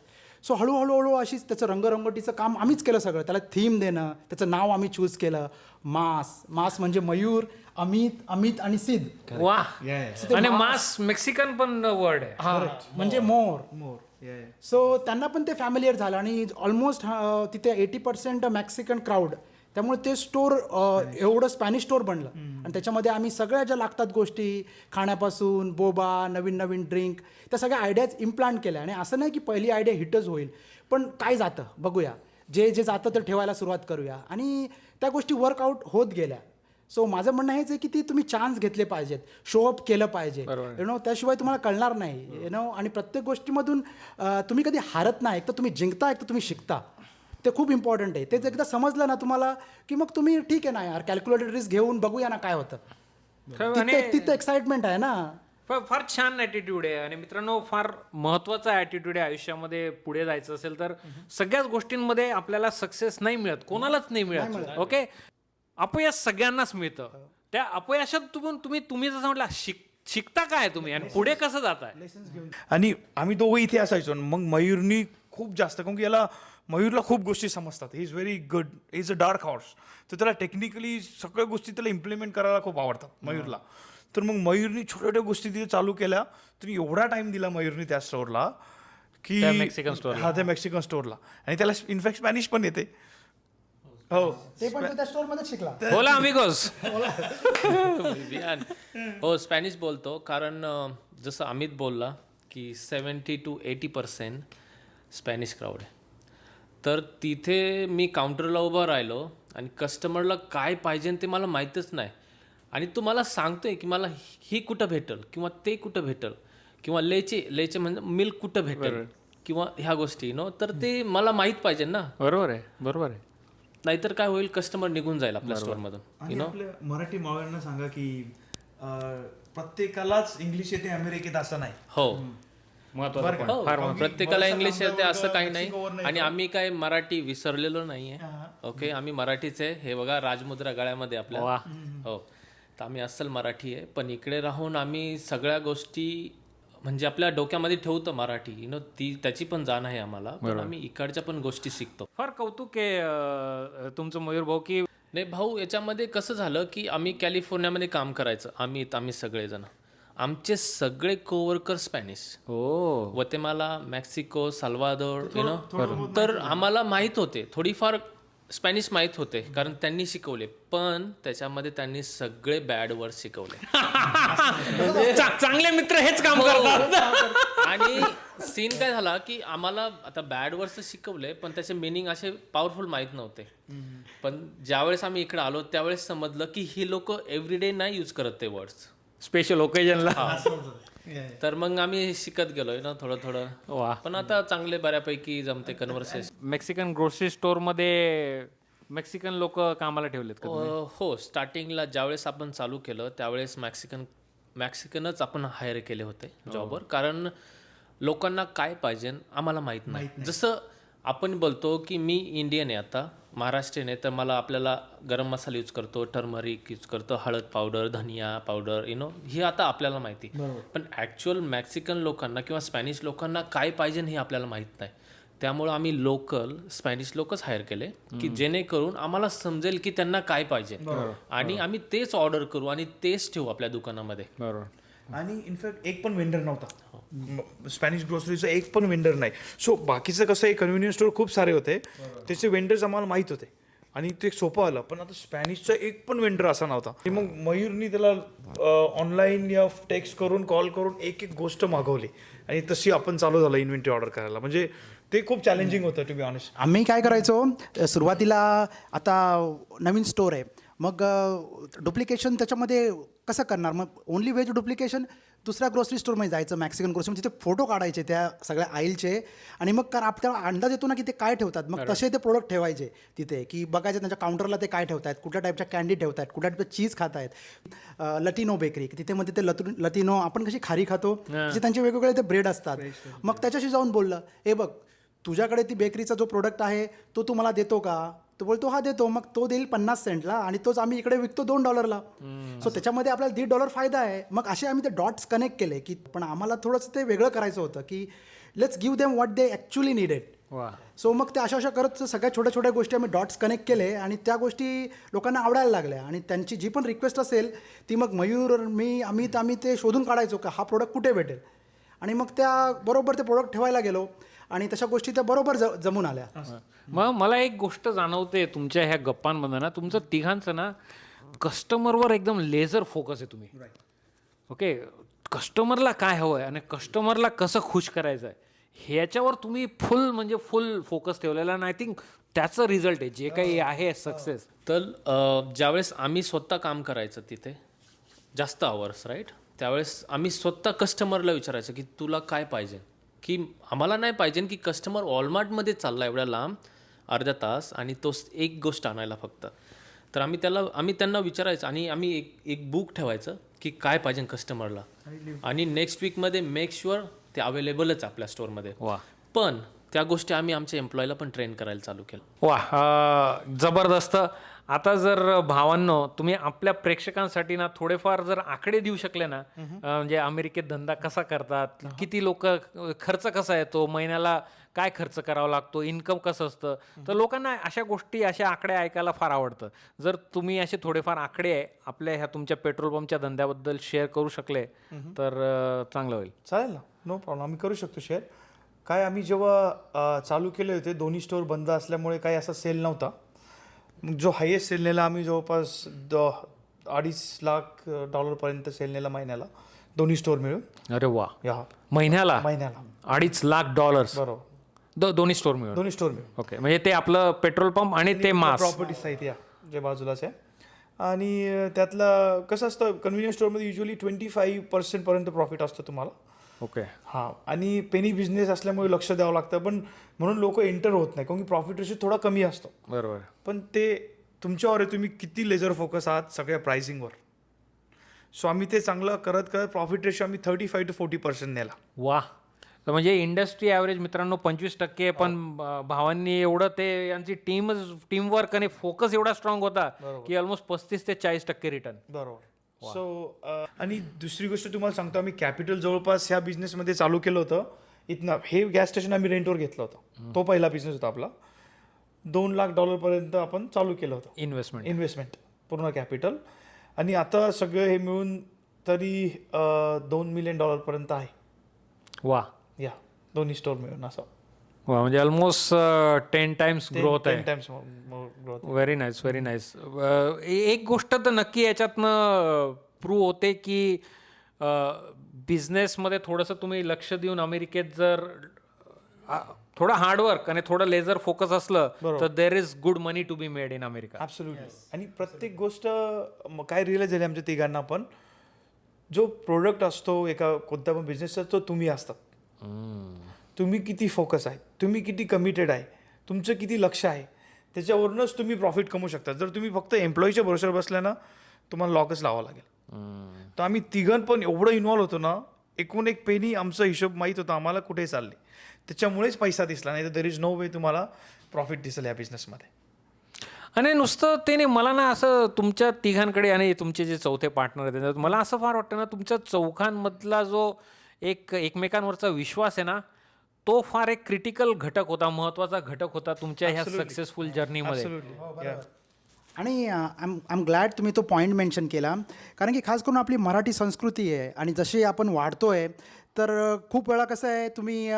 सो हळूहळू अशीच त्याचं रंगरंगोटीचं काम आम्हीच केलं सगळं. त्याला थीम देणं, त्याचं नाव आम्ही चूज केलं, मास म्हणजे मयूर, अमित आणि सिद्ध. वा. आणि मास मेक्सिकन पण वर्ड आहे. हा, म्हणजे मोर. सो त्यांना पण ते फॅमिलियर झालं. आणि ऑलमोस्ट तिथे 80% मॅक्सिकन क्राऊड, त्यामुळे ते स्टोर एवढं स्पॅनिश स्टोर बनलं. आणि त्याच्यामध्ये आम्ही सगळ्या ज्या लागतात गोष्टी, खाण्यापासून बोबा, नवीन ड्रिंक, त्या सगळ्या आयडियाज इम्प्लांट केल्या. आणि असं नाही की पहिली आयडिया हिटच होईल, पण काय जातं बघूया, जे जातं तर ठेवायला सुरुवात करूया. आणि त्या गोष्टी वर्कआउट होत गेल्या. सो माझं म्हणणं हेच आहे की ती तुम्ही चान्स घेतले पाहिजेत, शोअप केलं पाहिजे, त्याशिवाय तुम्हाला कळणार नाही. आणि प्रत्येक गोष्टीमधून तुम्ही कधी हारत नाही, एक तर तुम्ही जिंकता, एक तर तुम्ही शिकता. ते खूप इम्पॉर्टंट आहे. तेच एकदा समजलं ना तुम्हाला की मग तुम्ही ठीक आहे ना यार, कॅल्क्युलेटेड रिस्क घेऊन बघूया ना काय होतं. तिथं एक्साइटमेंट आहे ना. फार छान ॲटिट्यूड आहे. आणि मित्रांनो, फार महत्त्वाचा ॲटिट्यूड आहे आयुष्यामध्ये. पुढे जायचं असेल तर सगळ्याच गोष्टींमध्ये आपल्याला सक्सेस नाही मिळत, कोणालाच नाही मिळत. ओके, अपयश सगळ्यांनाच मिळतं. त्या अपयशात तुम्ही जसं म्हटलं शिकता काय तुम्ही आणि पुढे कसं जाताय. आणि आम्ही दोघं इथे असायचो. मग मयूरनी खूप जास्त, कारण की मयूरला खूप गोष्टी समजतात. He is very good, is a dark horse. तर त्याला टेक्निकली सगळ्या गोष्टी त्याला इम्प्लिमेंट करायला खूप आवडतात मयूरला. तर मग मयूरनी छोट्या छोट्या गोष्टी तिथे चालू केल्या. तर एवढा टाइम दिला मयूरनी त्या स्टोअरला की त्या मेक्सिकन स्टोअरला. हा, त्या मेक्सिकन स्टोअरला. आणि त्याला इनफॅक्ट स्पॅनिश पण येते. हो, ते पण तो त्या स्टोअरमध्ये शिकला. होला अमिगोस. हो, स्पॅनिश बोलतो. कारण जसं अमित बोलला की 70 to 80% स्पॅनिश क्राऊड आहे. तर तिथे मी काउंटरला उभं राहिलो आणि कस्टमरला काय पाहिजे ते मला माहीतच नाही. आणि तो मला सांगतोय की मला ही कुठं भेटेल किंवा ते कुठं भेटेल किंवा लेचे म्हणजे मिल्क कुठं भेटेल किंवा ह्या गोष्टी तर ते मला माहीत पाहिजे ना. बरोबर आहे. नाहीतर काय होईल, कस्टमर निघून जाईल आपल्या स्टोअरमधून. आपल्या मराठी मावळ्यांना सांगा की प्रत्येकालाच इंग्लिश येते अमेरिकेत असं नाही. हो, महत्वाचं फार प्रत्येकाला इंग्लिश येते असं काही नाही. आणि आम्ही काय मराठी विसरलेलो नाहीये. ओके, आम्ही मराठीच आहे. हे बघा, राजमुद्रा गळ्यामध्ये आपल्या. हो, तर आम्ही अस्सल मराठी आहे. पण इकडे राहून आम्ही सगळ्या गोष्टी म्हणजे आपल्या डोक्यामध्ये ठेवतो मराठी. ती त्याची पण जाण आहे आम्हाला. पण आम्ही इकडच्या पण गोष्टी शिकतो. फार कौतुक आहे तुमचं मयूर भाऊ. की नाही भाऊ, याच्यामध्ये कसं झालं की आम्ही कॅलिफोर्नियामध्ये काम करायचं. आम्ही सगळेजण, आमचे सगळे co-worker Spanish. Guatemala, Mexico, Salvador, तर आम्हाला माहीत होते, थोडीफार स्पॅनिश माहीत होते कारण त्यांनी शिकवले. पण त्याच्यामध्ये त्यांनी सगळे बॅड वर्ड शिकवले. चांगले मित्र हेच काम करतात. आणि सीन काय झाला की आम्हाला आता बॅड वर्ड्स शिकवले पण त्याचे मिनिंग असे पॉवरफुल माहीत नव्हते. पण ज्यावेळेस आम्ही इकडे आलो त्यावेळेस समजलं की ही लोक एव्हरीडे नाही यूज करत ते वर्ड्स, स्पेशल ओकेजनला. तर मग आम्ही शिकत गेलोय ना थोडं. वा. पण आता चांगले बऱ्यापैकी जमते कन्व्हर्सेशन. मेक्सिकन ग्रोसरी स्टोअर मध्ये मेक्सिकन लोक कामाला ठेवलेत का? हो, स्टार्टिंगला ज्यावेळेस आपण चालू केलं त्यावेळेस मॅक्सिकनच आपण हायर केले होते जॉबवर. कारण लोकांना काय पाहिजे आम्हाला माहीत नाही. जसं आपण बोलतो की मी इंडियन आहे, आता महाराष्ट्रीयन आहे, तर मला आपल्याला गरम मसाला यूज करतो, टर्मरिक यूज करतो, हळद पावडर, धनिया पावडर, ही आता आपल्याला माहिती. पण ॲक्च्युअल मॅक्सिकन लोकांना किंवा स्पॅनिश लोकांना काय पाहिजे हे आपल्याला माहीत नाही. त्यामुळं आम्ही स्पॅनिश लोकच हायर केले की जेणेकरून आम्हाला समजेल की त्यांना काय पाहिजे आणि आम्ही तेच ऑर्डर करू आणि तेच ठेवू आपल्या दुकानामध्ये. बरोबर. आणि इनफॅक्ट एक पण वेंडर नव्हता, स्पॅनिश ग्रोसरीचा एक पण वेंडर नाही. सो बाकीचं कसं आहे, कन्व्हिनियन्स स्टोअर खूप सारे होते, त्याचे वेंडर्स आम्हाला माहीत होते आणि ते सोपं आलं. पण आता स्पॅनिशचा एक पण वेंडर असा नव्हता. आणि मग मयूरनी त्याला ऑनलाईन या टेक्स्ट करून कॉल करून एक एक गोष्ट मागवली आणि तशी आपण चालू झालं इन्व्हेंटरी ऑर्डर करायला. म्हणजे ते खूप चॅलेंजिंग होतं टू बी ऑनेस्ट. आम्ही काय करायचो, सुरुवातीला आता नवीन स्टोर आहे, मग डुप्लिकेशन त्याच्यामध्ये कसं करणार, मग ओनली व्हेज डुप्लिकेशन दुसऱ्या ग्रोसरी स्टोरमध्ये जायचं, मॅक्सिकन ग्रोसरी, तिथे फोटो काढायचे त्या सगळ्या आईलचे आणि मग कारण आपल्याला अंदाज येतो ना की ते काय ठेवतात, मग तसे ते प्रोडक्ट ठेवायचे तिथे, की बघायचे त्यांच्या काउंटरला ते काय ठेवत आहेत, कुठल्या टाईपच्या कॅन्डी ठेवत आहेत, कुठल्या टाईपच्या चीज खात आहेत. लटिनो बेकरी, तिथे मध्ये ते लतिनो आपण कशी खारी खातो, जे त्यांचे वेगवेगळे ते ब्रेड असतात. मग त्याच्याशी जाऊन बोललं, हे बघ तुझ्याकडे ती बेकरीचा जो प्रोडक्ट आहे तो तू मला देतो का, तो बोलतो हा देतो. मग तो देईल 50 सेंटला आणि तोच आम्ही इकडे विकतो $2. सो त्याच्यामध्ये आपल्याला $1.5 फायदा आहे. मग असे आम्ही ते डॉट्स कनेक्ट केले, की पण आम्हाला थोडंसं ते वेगळं करायचं होतं, की let's give them what they actually needed. So मग ते अशा करत सगळ्या छोट्या छोट्या गोष्टी आम्ही डॉट्स कनेक्ट केले आणि त्या गोष्टी लोकांना आवडायला लागल्या आणि त्यांची जी पण रिक्वेस्ट असेल ती मग मयूर आम्ही ते शोधून काढायचो का हा प्रोडक्ट कुठे भेटेल आणि मग त्या बरोबर ते प्रोडक्ट ठेवायला गेलो आणि तशा गोष्टी त्या बरोबर जमून आल्या. मग मला एक गोष्ट जाणवते तुमच्या ह्या गप्पांमध्ये ना, तुमचं तिघांचं ना कस्टमरवर एकदम लेझर फोकस आहे तुम्ही. ओके, कस्टमरला काय हवं आहे आणि कस्टमरला कसं खुश करायचं आहे ह्याच्यावर तुम्ही फुल फोकस ठेवलेला आणि आय थिंक त्याचं रिझल्ट आहे जे काही आहे सक्सेस. तर ज्यावेळेस आम्ही स्वतः काम करायचं तिथे जास्त आवर्स राईट, त्यावेळेस आम्ही स्वतः कस्टमरला विचारायचं की तुला काय पाहिजे, की आम्हाला नाही पाहिजे की कस्टमर वॉलमार्टमध्ये चालला एवढ्या लांब अर्धा तास आणि तो एक गोष्ट आणायला फक्त. तर आम्ही त्यांना विचारायचं आणि आम्ही एक बुक ठेवायचं की काय पाहिजे कस्टमरला आणि नेक्स्ट वीकमध्ये मेक शुअर ते अवेलेबलच आपल्या स्टोअरमध्ये. वा, पण त्या गोष्टी आम्ही आमच्या एम्प्लॉईला पण ट्रेन करायला चालू केलं. वा, जबरदस्त. आता जर भावांनो तुम्ही आपल्या प्रेक्षकांसाठी ना थोडेफार जर आकडे देऊ शकले ना, म्हणजे अमेरिकेत धंदा कसा करतात, किती लोक, खर्च कसा येतो, महिन्याला काय खर्च करावा लागतो, इन्कम कसं असतं, तर लोकांना अशा गोष्टी, अशा आकडे ऐकायला फार आवडतं. जर तुम्ही असे थोडेफार आकडे आपल्या ह्या तुमच्या पेट्रोल पंपच्या धंद्याबद्दल शेअर करू शकले तर चांगलं होईल. चालेल ना, नो प्रॉब्लेम, आम्ही करू शकतो शेअर. काय आम्ही जेव्हा चालू केले होते, दोन्ही स्टोअर बंद असल्यामुळे काही असा सेल नव्हता. मग जो हायेस्ट सेल नेला आम्ही जवळपास $2.5 लाख पर्यंत सेल नेला महिन्याला, दोन्ही स्टोअर मिळून. अरे वा, या महिन्याला $2.5 लाख. बरोबर, दोन्ही स्टोअर मिळून. दोन्ही स्टोअर मिळून. ओके, म्हणजे ते आपलं पेट्रोल पंप आणि ते मास प्रॉपर्टीज आहेत या जे बाजूलाच आहे. आणि त्यातला कसं असतं, कन्व्हिनियन्स स्टोअरमध्ये युजली 25% पर्यंत प्रॉफिट असतं तुम्हाला. ओके, हां, आणि पेनी बिझनेस असल्यामुळे लक्ष द्यावं लागतं, पण म्हणून लोक एंटर होत नाही, कारण की प्रॉफिट रेशो थोडा कमी असतो. बरोबर. पण ते तुमच्यावर आहे, तुम्ही किती लेझर फोकस आहात सगळ्या प्राइसिंगवर. सो आम्ही ते चांगलं करत करत प्रॉफिट रेशो आम्ही 35 to 40% नेला. वा, तर म्हणजे इंडस्ट्री ॲव्हरेज मित्रांनो 25%, पण भावांनी एवढं ते यांची टीमवर्क आणि फोकस एवढा स्ट्रॉंग होता की ऑलमोस्ट 35 ते 40% रिटर्न. बरोबर. सो आणि दुसरी गोष्ट तुम्हाला सांगतो, आम्ही कॅपिटल जवळपास ह्या बिझनेसमध्ये चालू केलं होतं इथनं. हे गॅस स्टेशन आम्ही रेंटवर घेतलं होतं, तो पहिला बिझनेस होता आपला. $2 लाख पर्यंत आपण चालू केलं होतं इन्व्हेस्टमेंट पूर्ण कॅपिटल. आणि आता सगळं हे मिळून तरी $2 मिलियन पर्यंत आहे. वा, या दोन्ही स्टोअर मिळून असं. वा, म्हणजे ऑलमोस्ट 10 टाइम्स ग्रोथ आहे. 10 times growth. Very nice, very nice. एक गोष्ट तर नक्की याच्यातनं प्रूव्ह होते की बिझनेसमध्ये थोडंसं तुम्ही लक्ष देऊन अमेरिकेत जर थोडं हार्डवर्क आणि थोडं लेझर फोकस असलं तर there is good money to be made in America. Absolutely. आणि प्रत्येक गोष्ट काय रिअलाइज झाली आमच्या तिघांना पण, जो प्रोडक्ट असतो एका कोणत्या पण बिझनेसचा, तो तुम्ही असतात. तुम्ही किती फोकस आहे, तुम्ही किती कमिटेड आहे, तुमचं किती लक्ष आहे, त्याच्यावरूनच तुम्ही प्रॉफिट कमवू शकता. जर तुम्ही फक्त एम्प्लॉईच्या भरोश्यावर बसल्या ना, तुम्हाला लॉकच लावावं लागेल. तर आम्ही तिघं पण एवढं इन्व्हॉल्व होतो ना, एकूण एक पेनी आमचा हिशोब माहीत होता आम्हाला कुठे चालले, त्याच्यामुळेच पैसा दिसला, नाही तर देर इज नो वे तुम्हाला प्रॉफिट दिसेल या बिझनेसमध्ये. आणि नुसतं ते नाही, मला ना असं तुमच्या तिघांकडे आणि तुमचे जे चौथे पार्टनर आहेत मला असं फार वाटतं ना, तुमच्या चौघांमधला जो एकमेकांवरचा विश्वास आहे ना, तो फार एक क्रिटिकल घटक होता, महत्वाचा घटक होता तुमच्या ह्या सक्सेसफुल जर्नीमध्ये. Absolutely. Yeah. आणि आय एम ग्लॅड तुम्ही तो पॉईंट मेन्शन केला, कारण की खास करून आपली मराठी संस्कृती आहे आणि जशी आपण वाढतो आहे तर खूप वेळा कसं आहे, तुम्ही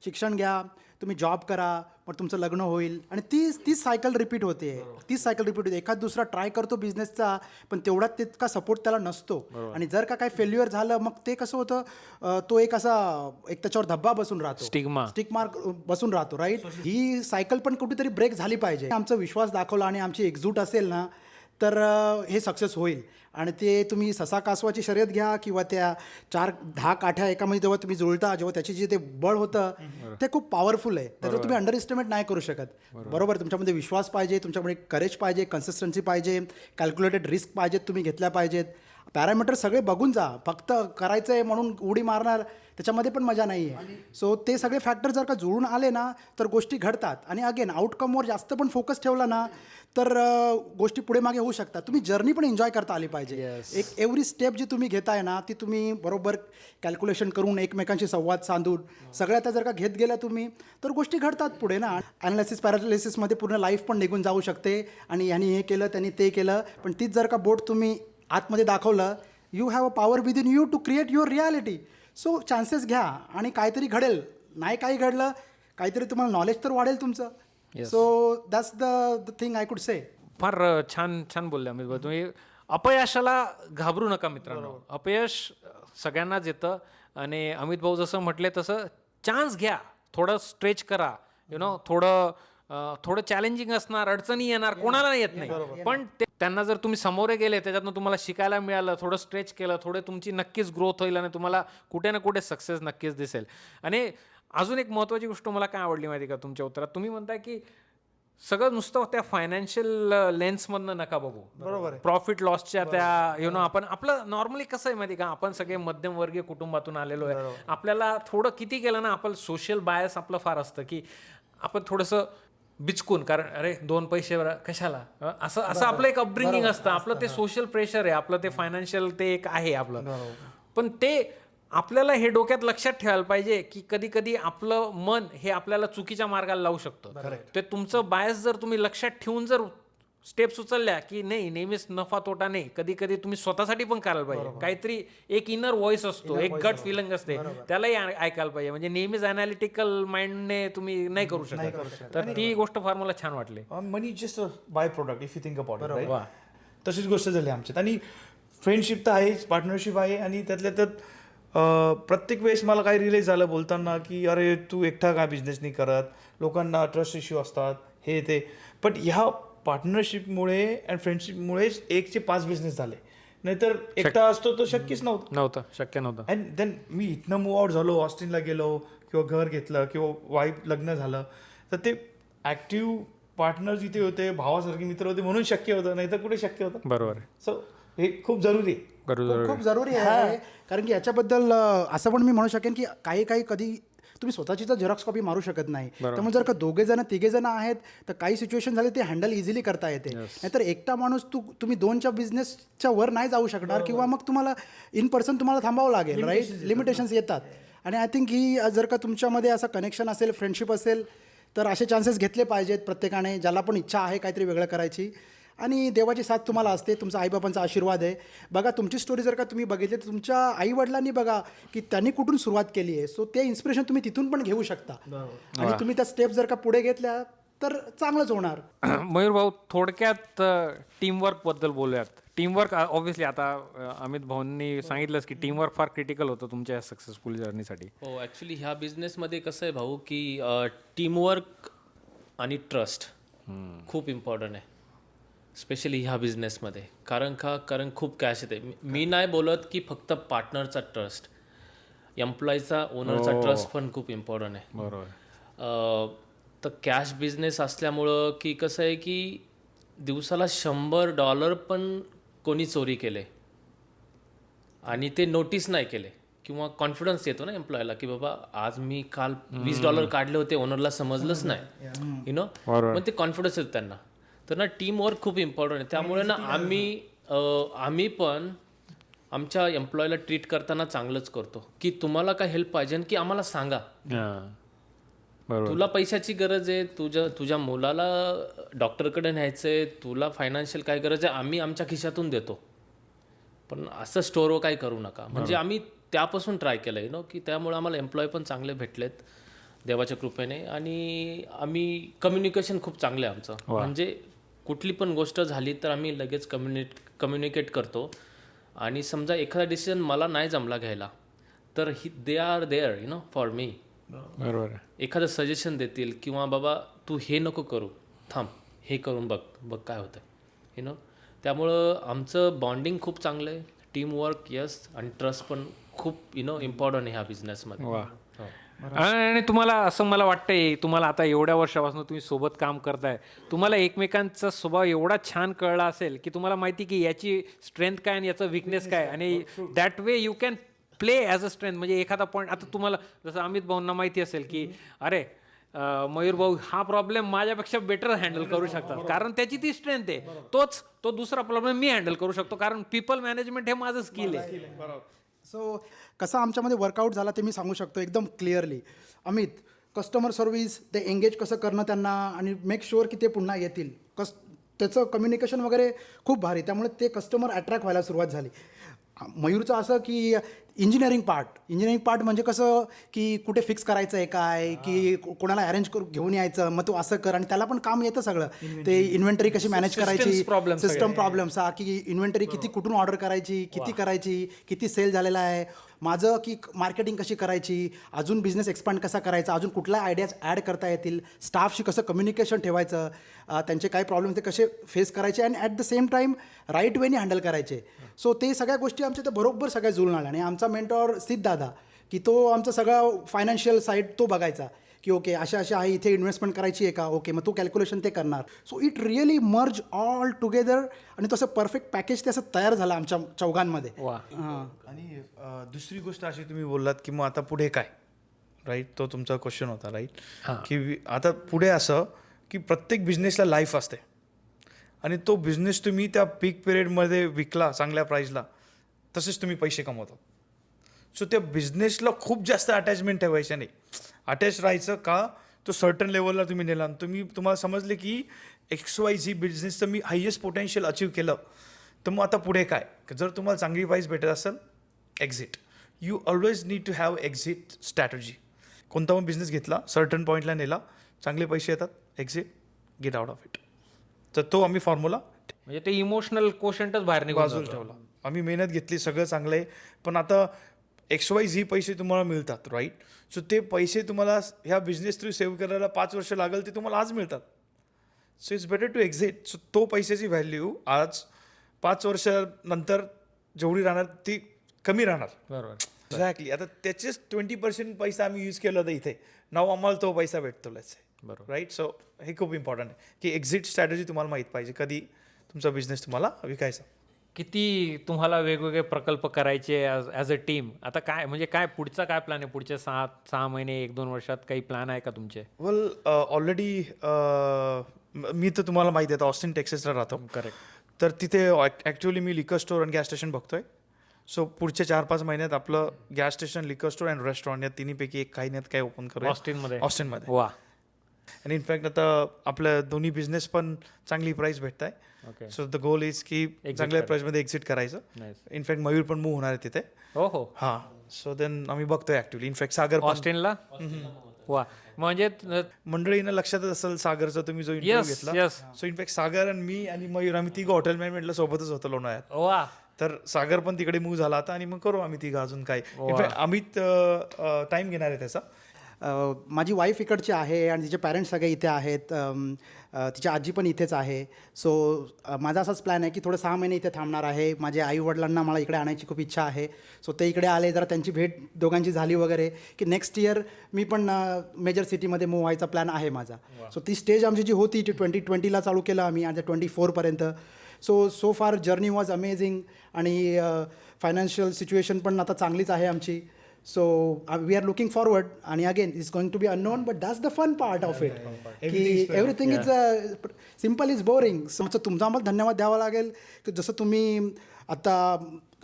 शिक्षण घ्या, तुम्ही जॉब करा, मग तुमचं लग्न होईल आणि तीच सायकल रिपीट होते. तीच सायकल रिपीट होते. एखाद दुसरा ट्राय करतो बिझनेसचा, पण तेवढा तितका सपोर्ट त्याला नसतो. आणि जर का काय फेल्युअर झालं मग ते कसं होतं, तो एक त्याच्यावर धब्बा बसून राहतो, स्टिक मार्क बसून राहतो. राईट, ही सायकल पण कुठेतरी ब्रेक झाली पाहिजे. आमचा विश्वास दाखवला आणि आमची एकजूट असेल ना तर हे सक्सेस होईल. आणि ते तुम्ही ससा कासवाची शर्यत घ्या किंवा त्या 4-10 काठ्या एकामध्ये जेव्हा तुम्ही जुळता, जेव्हा त्याची जे ते बळ होतं ते खूप पॉवरफुल आहे. त्याचं तुम्ही अंडर एस्टिमेट नाही करू शकत. बरोबर, तुमच्यामध्ये विश्वास पाहिजे, तुमच्यामध्ये करेज पाहिजे, कन्सिस्टन्सी पाहिजे, कॅल्क्युलेटेड रिस्क पाहिजेत, तुम्ही घेतल्या पाहिजेत. पॅरामीटर सगळे बघून जा. फक्त करायचं आहे म्हणून उडी मारणार त्याच्यामध्ये पण मजा नाही आहे. सो ते सगळे फॅक्टर जर का जुळून आले ना तर गोष्टी घडतात. आणि अगेन आउटकमवर जास्त पण फोकस ठेवला ना तर गोष्टी पुढे मागे होऊ शकतात. तुम्ही जर्नी पण एन्जॉय करता आली पाहिजे. एक एव्हरी स्टेप जी तुम्ही घेताय ना ती तुम्ही बरोबर कॅल्क्युलेशन करून, एकमेकांशी संवाद साधून सगळ्या त्या जर का घेत गेल्या तुम्ही तर गोष्टी घडतात पुढे ना. ॲनालिसिस पॅरालिसिसमध्ये पूर्ण लाईफ पण निघून जाऊ शकते आणि ह्यानी हे केलं त्यांनी ते केलं, पण तीच जर का बोट तुम्ही आतमध्ये दाखवलं, you have a power within you to create your reality. So chances घ्या आणि काहीतरी घडेल. नाही काही घडलं, काहीतरी तुम्हाला नॉलेज तर वाढेल तुमचं. So that's the thing I could say. फार छान बोलले अमित भाऊ तुम्ही. अपयशाला घाबरू नका मित्रांनो. अपयश सगळ्यांनाच येतं आणि अमित भाऊ जसं म्हटले तसं चान्स घ्या, थोडं स्ट्रेच करा, थोडं चॅलेंजिंग असणार, अडचणी येणार, कोणाला येत नाही, पण त्यांना जर तुम्ही समोरे गेले, त्याच्यातनं तुम्हाला शिकायला मिळालं, थोडं स्ट्रेच केलं, थोडे तुमची नक्कीच ग्रोथ होईल आणि तुम्हाला कुठे ना कुठे सक्सेस नक्कीच दिसेल. आणि अजून एक महत्त्वाची गोष्ट मला काय आवडली माहिती का तुमच्या उत्तरात, तुम्ही म्हणताय की सगळं नुसतं त्या फायनान्शियल लेन्समधनं नका बघू. बरोबर आहे. प्रॉफिट लॉसच्या त्या आपण आपलं नॉर्मली कसं आहे माहिती का, आपण सगळे मध्यमवर्गीय कुटुंबातून आलेलो आहे. आपल्याला थोडं किती केलं ना, आपण सोशल बायस आपलं फार असतं की आपण थोडंसं बिचकून, कारण अरे 2 पैसे कशाला, असं आपलं एक अपब्रिंगिंग असतं. आपलं ते सोशल प्रेशर आहे, आपलं ते फायनान्शियल ते एक आहे आपलं. पण ते आपल्याला हे डोक्यात लक्षात ठेवायला पाहिजे की कधी कधी आपलं मन हे आपल्याला चुकीच्या मार्गाला लावू शकतं. ते तुमचं बायस जर तुम्ही लक्षात ठेवून जर स्टेप्स उचलल्या की नाही, नेहमीच नफा तोटा नाही, कधी कधी तुम्ही स्वतःसाठी पण करायला पाहिजे. काहीतरी एक इनर व्हॉइस असतो, एक गट फिलिंग असते, त्यालाही ऐकायला पाहिजे. म्हणजे नेहमीच अनालिटिकल माइंडने तुम्ही नाही करू शकत. तर ती गोष्ट फार मला छान वाटली. Money just byproduct if you think about it, right. तशीच गोष्ट झाली आमच्यात. आणि फ्रेंडशिप तर आहेच, पार्टनरशिप आहे. आणि त्यातल्या त्यात प्रत्येक वेळेस मला काय रिअलाईज झालं बोलताना की अरे तू एकटा काय बिझनेस नाही करत, लोकांना ट्रस्ट इश्यू असतात, हे ते. बट ह्या पार्टनरशिपमुळे अँड फ्रेंडशिपमुळेच 1चे 5 बिझनेस झाले. नाहीतर एकटा असतो तो शक्यच नव्हतं. शक्य नव्हतं. अँड देन मी इथनं मूव आउट झालो, ऑस्टिनला गेलो किंवा घर घेतलं किंवा वाईफ लग्न झालं, तर ते ॲक्टिव्ह पार्टनर्स इथे होते, भावासारखे मित्र होते म्हणून शक्य होतं, नाहीतर कुठे शक्य होतं. बरोबर. सो हे खूप जरुरी आहे. खूप जरुरी आहे. कारण की याच्याबद्दल असं पण मी म्हणू शकेन की काही कधी तुम्ही स्वतःची तर झेरॉक्स कॉपी मारू शकत नाही. त्यामुळे जर का 2-3 आहेत तर काही सिच्युएशन झाले ते हँडल इझिली करता येते. नाहीतर एकटा माणूस तुम्ही 2च्या बिझनेसच्या वर नाही जाऊ शकणार किंवा मग तुम्हाला इन पर्सन तुम्हाला थांबावं लागेल. राईट, लिमिटेशन्स येतात. आणि आय थिंक ही जर का तुमच्यामध्ये असं कनेक्शन असेल, फ्रेंडशिप असेल, तर असे चान्सेस घेतले पाहिजेत प्रत्येकाने, ज्याला पण इच्छा आहे काहीतरी वेगळं करायची. आणि देवाची साथ तुम्हाला असते, तुमचा आईबाबांचा आशीर्वाद आहे. बघा तुमची स्टोरी जर का तुम्ही बघितली तर तुमच्या आईवडिलांनी बघा की त्यांनी कुठून सुरुवात केली आहे. सो ते इन्स्पिरेशन तुम्ही तिथून पण घेऊ शकता. आणि तुम्ही त्या स्टेप जर का पुढे घेतल्या तर चांगलंच होणार. मयूर भाऊ, थोडक्यात टीमवर्क बद्दल बोलूयात. टीमवर्क ऑब्व्हियसली आता अमित भाऊंनी सांगितलंच की टीमवर्क फार क्रिटिकल होतं तुमच्या सक्सेसफुल जर्नीसाठी. हो, ॲक्च्युली ह्या बिझनेसमध्ये कसं आहे भाऊ की टीमवर्क आणि ट्रस्ट खूप इम्पॉर्टंट आहे, स्पेशली ह्या बिझनेसमध्ये. कारण खूप कॅश येते. मी नाही बोलत की फक्त पार्टनरचा ट्रस्ट, एम्प्लॉईचा, ओनरचा ट्रस्ट पण खूप इम्पॉर्टंट आहे. बरोबर. तर कॅश बिझनेस असल्यामुळं की कसं आहे की दिवसाला $100 पण कोणी चोरी केले आणि ते नोटीस नाही केले किंवा कॉन्फिडन्स येतो ना एम्प्लॉयला की बाबा आज मी काल $20 काढले होते, ओनरला समजलंच नाही, मग ते कॉन्फिडन्स येतो त्यांना. तर ना टीमवर्क खूप इम्पॉर्टंट आहे. त्यामुळे ना आम्ही पण आमच्या एम्प्लॉयला ट्रीट करताना चांगलंच करतो की तुम्हाला काय हेल्प पाहिजे की आम्हाला सांगा. तुला पैशाची गरज आहे, तुझ्या मुलाला डॉक्टरकडे न्यायचंय, तुला फायनान्शियल काय गरज आहे, आम्ही आमच्या खिशातून देतो, पण असं स्टोअरवर काही करू नका. म्हणजे आम्ही त्यापासून ट्राय केलं की त्यामुळे आम्हाला एम्प्लॉय पण चांगले भेटलेत देवाच्या कृपेने, आणि आम्ही कम्युनिकेशन खूप चांगलं आहे आमचं. म्हणजे कुठली पण गोष्ट झाली तर आम्ही लगेच कम्युनिकेट करतो, आणि समजा एखादा डिसिजन मला नाही जमला घ्यायला तर they are there for me. बरोबर आहे. एखादं सजेशन देतील, किंवा बाबा तू हे नको करू, थांब हे करून बघ बघ काय होतं त्यामुळं आमचं बॉन्डिंग खूप चांगलं आहे. टीमवर्क यस, आणि ट्रस्ट पण खूप इम्पॉर्टंट आहे ह्या बिझनेसमध्ये. वा. आणि तुम्हाला असं मला वाटतंय, तुम्हाला आता एवढ्या वर्षापासून तुम्ही सोबत काम करताय, तुम्हाला एकमेकांचा स्वभाव एवढा छान कळला असेल की तुम्हाला माहिती की याची स्ट्रेंथ काय आणि याचं विकनेस काय, आणि that way you can play as a strength. म्हणजे एखादा पॉईंट आता तुम्हाला जसं अमित भाऊंना माहिती असेल की अरे मयूर भाऊ हा प्रॉब्लेम माझ्यापेक्षा बेटर हँडल करू शकतात, कारण त्याची ती स्ट्रेंथ आहे. तो दुसरा प्रॉब्लेम मी हँडल करू शकतो, कारण पीपल मॅनेजमेंट हे माझं स्किल आहे. सो कसं आमच्यामध्ये वर्कआउट झाला ते मी सांगू शकतो एकदम क्लिअरली. अमित, कस्टमर सर्व्हिस ते एंगेज कसं करणं त्यांना, आणि मेक शुअर की ते पुन्हा येतील. त्याचं कम्युनिकेशन वगैरे खूप भारी, त्यामुळे ते कस्टमर अट्रॅक्ट व्हायला सुरुवात झाली. मयूरचं असं की इंजिनिअरिंग पार्ट म्हणजे कसं की कुठे फिक्स करायचं आहे काय, की कोणाला अरेंज करून घेऊन यायचं, मग तू असं कर, आणि त्याला पण काम येतं सगळं. ते इन्व्हेंटरी कशी मॅनेज करायची, सिस्टम प्रॉब्लेम्स की इन्व्हेंटरी किती कुठून ऑर्डर करायची, किती करायची, किती सेल झालेला आहे माझं, की मार्केटिंग कशी करायची, अजून बिझनेस एक्सपांड कसा करायचा, अजून कुठल्या आयडियाज ॲड करता येतील, स्टाफशी कसं कम्युनिकेशन ठेवायचं, त्यांचे काय प्रॉब्लेम ते कसे फेस करायचे, आणि at the same time right वेने हँडल करायचे. सो ते सगळ्या गोष्टी आमच्या त्या बरोबर सगळ्या जुळून आल्या. आणि आमचा मेंटॉर सिद्ध दादा, की तो आमचा सगळा फायनान्शियल साईड तो बघायचा, की ओके अशा आहे, इथे इन्व्हेस्टमेंट करायची आहे का, ओके मग तो कॅल्क्युलेशन ते करणार. So it really merge all together, आणि तसं परफेक्ट पॅकेज ते असं तयार झालं आमच्या चौघांमध्ये. आणि दुसरी गोष्ट अशी तुम्ही बोललात की मग आता पुढे काय, राईट, तो तुमचा क्वेश्चन होता, राईट, की आता पुढे असं की प्रत्येक बिझनेसला लाईफ असते, आणि तो बिझनेस तुम्ही त्या पीक पिरियडमध्ये विकला चांगल्या प्राईजला, तसेच तुम्ही पैसे कमवतात. सो त्या बिझनेसला खूप जास्त अटॅचमेंट ठेवायचं नाही. अटॅच राहायचं का, तो सर्टन लेवलला तुम्ही नेला, तुम्हाला समजले की XYZ बिझनेसचं मी हायेस्ट पोटेन्शियल अचीव केलं, तर मग आता पुढे काय. जर तुम्हाला चांगली प्राईस भेटत असेल, exit. You always need to have exit strategy. कोणता पण बिझनेस घेतला, सर्टन पॉईंटला नेला, चांगले पैसे येतात, exit, gate out of it. तर तो आम्ही फॉर्म्युला म्हणजे ते इमोशनल क्वेश्चनच बाहेर निघून बाजूला ठेवला. आम्ही मेहनत घेतली, सगळं चांगलं आहे, पण आता XYZ पैसे तुम्हाला मिळतात, राईट. सो ते पैसे तुम्हाला ह्या बिझनेस थ्रू सेव्ह करायला 5 वर्ष लागेल, ते तुम्हाला आज मिळतात. So it's better to exit. So तो पैशाची व्हॅल्यू आज 5 वर्षानंतर जेवढी राहणार ती कमी राहणार. बरोबर. एक्झॅक्टली. आता त्याचेच 20% पैसा आम्ही यूज केला होता इथे, नाव आम्हाला तो पैसा भेटतो. बरोबर. राईट. सो हे खूप इम्पॉर्टंट आहे की एक्झिट स्ट्रॅटेजी तुम्हाला माहीत पाहिजे, कधी तुमचा बिझनेस तुम्हाला विकायचा. किती तुम्हाला वेगवेगळे प्रकल्प करायचे ॲज अ टीम. आता काय म्हणजे काय पुढचा काय प्लॅन आहे, पुढचे 6 महिने 1-2 वर्षात काही प्लॅन आहे का तुमचे? वेल ऑलरेडी मी तर तुम्हाला माहिती आहे ऑस्टिन टेक्सासला राहतो. करेक्ट. तर तिथे ॲक्च्युअली मी लिकर स्टोअर आणि गॅस स्टेशन बघतोय. सो पुढच्या 4-5 महिन्यात आपलं गॅस स्टेशन, लिकर स्टोअर आणि रेस्टॉरंट या तिन्हीपैकी एक काही नाही काय ओपन करूया ऑस्टिनमध्ये. वा. आणि इनफॅक्ट आता आपल्या दोन्ही बिझनेस पण चांगली प्राईस भेटत आहे. Okay. So the goal is की चांगल्या प्राईसमध्ये एक्झिट करायचं. इनफॅक्ट मयूर पण मूव्ह होणार आहे तिथे. हो. हां. सो देन आम्ही बघतोय ॲक्च्युली. इनफॅक्ट सागर ऑस्टिनला. वा. म्हणजे मंडळीनं लक्षातच असेल सागरचा तुम्ही जो इंटरव्ह्यू घेतला. सो इनफॅक्ट सागर आणि मी आणि मयूर आम्ही तिघं हॉटेल मॅनेजमेंटला सोबतच होतो लोणावळ्यात. वा. तर सागर पण तिकडे मूव्ह झाला आता, आणि मग करू आम्ही तिघं अजून काय. इनफॅक्ट अमित टाइम घेणार आहे त्याचा. माझी वाईफ इकडची आहे आणि तिचे पॅरेंट्स सगळे इथे आहेत. तिची आजी पण इथेच आहे. सो माझा असाच प्लॅन आहे की थोडं 6 महिने इथे थांबणार आहे. माझ्या आईवडिलांना मला इकडे आणायची खूप इच्छा आहे. सो ते इकडे आले, जरा त्यांची भेट दोघांची झाली वगैरे, की नेक्स्ट इयर मी पण मेजर सिटीमध्ये मूव्ह व्हायचा प्लॅन आहे माझा. सो ती स्टेज आमची जी होती ती 2020ला चालू केलं आम्ही, आता 24पर्यंत. So far journey was amazing, आणि फायनान्शियल सिच्युएशन पण आता चांगलीच आहे आमची. So we are looking forward, आणि again it's going to be unknown, but that's the fun part of it, की everything is simple is boring. तुमचा आम्हाला धन्यवाद द्यावा लागेल की जसं तुम्ही आता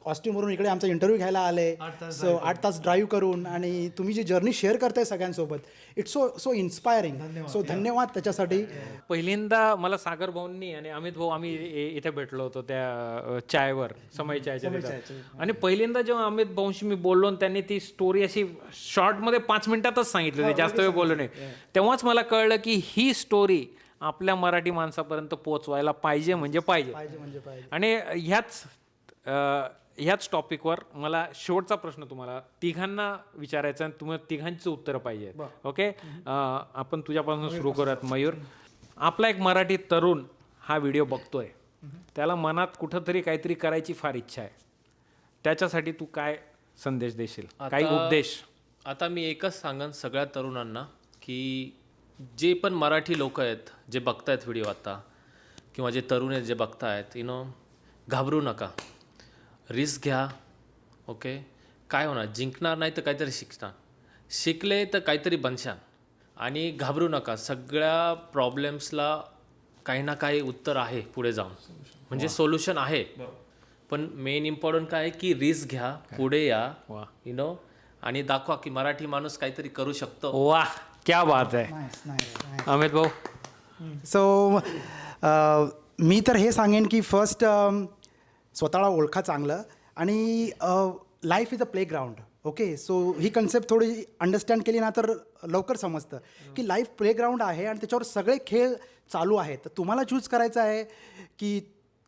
ऑस्टिनवरून इकडे आमचा इंटरव्ह्यू घ्यायला आले. सो 8 तास ड्राईव्ह करून आणि तुम्ही जी जर्नी शेअर करताय सगळ्यांसोबत, इट्स सो इन्स्पायरिंग. सो धन्यवाद त्याच्यासाठी. पहिल्यांदा मला सागर भाऊंनी आणि अमित भाऊ आम्ही इथे भेटलो होतो त्या चायवर, समय चायच्या तिथं. आणि पहिल्यांदा जेव्हा अमित भाऊंशी मी बोललो आणि त्यांनी ती स्टोरी अशी शॉर्टमध्ये 5 मिनिटातच सांगितली होती, जास्त वेळ बोललो नाही, तेव्हाच मला कळलं की ही स्टोरी आपल्या मराठी माणसापर्यंत पोहोचवायला पाहिजे म्हणजे पाहिजे. आणि ह्याच टॉपिकवर मला शेवटचा प्रश्न तुम्हाला तिघांना विचारायचा आणि तुम्हाला तिघांची उत्तरं पाहिजे. ओके, आपण तुझ्यापासून सुरू करूयात मयूर. आपला एक मराठी तरुण हा व्हिडिओ बघतोय, त्याला मनात कुठंतरी काहीतरी करायची फार इच्छा आहे, त्याच्यासाठी तू काय संदेश देशील, काही उपदेश? आता मी एकच सांगन सगळ्या तरुणांना की जे पण मराठी लोक आहेत जे बघतायत व्हिडिओ आता, किंवा जे तरुण आहेत जे बघतायत, घाबरू नका, रिस्क घ्या. ओके, काय होणार, जिंकणार नाही तर काहीतरी शिकणार, शिकले तर काहीतरी बनशान. आणि घाबरू नका, सगळ्या प्रॉब्लेम्सला काही ना काही उत्तर आहे पुढे जाऊन, म्हणजे सोल्युशन आहे. पण मेन इम्पॉर्टंट काय आहे की रिस्क घ्या, पुढे या, आणि दाखवा की मराठी माणूस काहीतरी करू शकतो. वा, क्या बात आहे. अमित भाऊ? सो मी तर हे सांगेन की फर्स्ट स्वतःला ओळखा चांगलं, आणि life is a playground. Okay, so he concept थोडी अंडरस्टँड केली ना तर लवकर समजतं की लाईफ प्लेग्राऊंड आहे आणि त्याच्यावर सगळे खेळ चालू आहेत. तर तुम्हाला चूज करायचं आहे की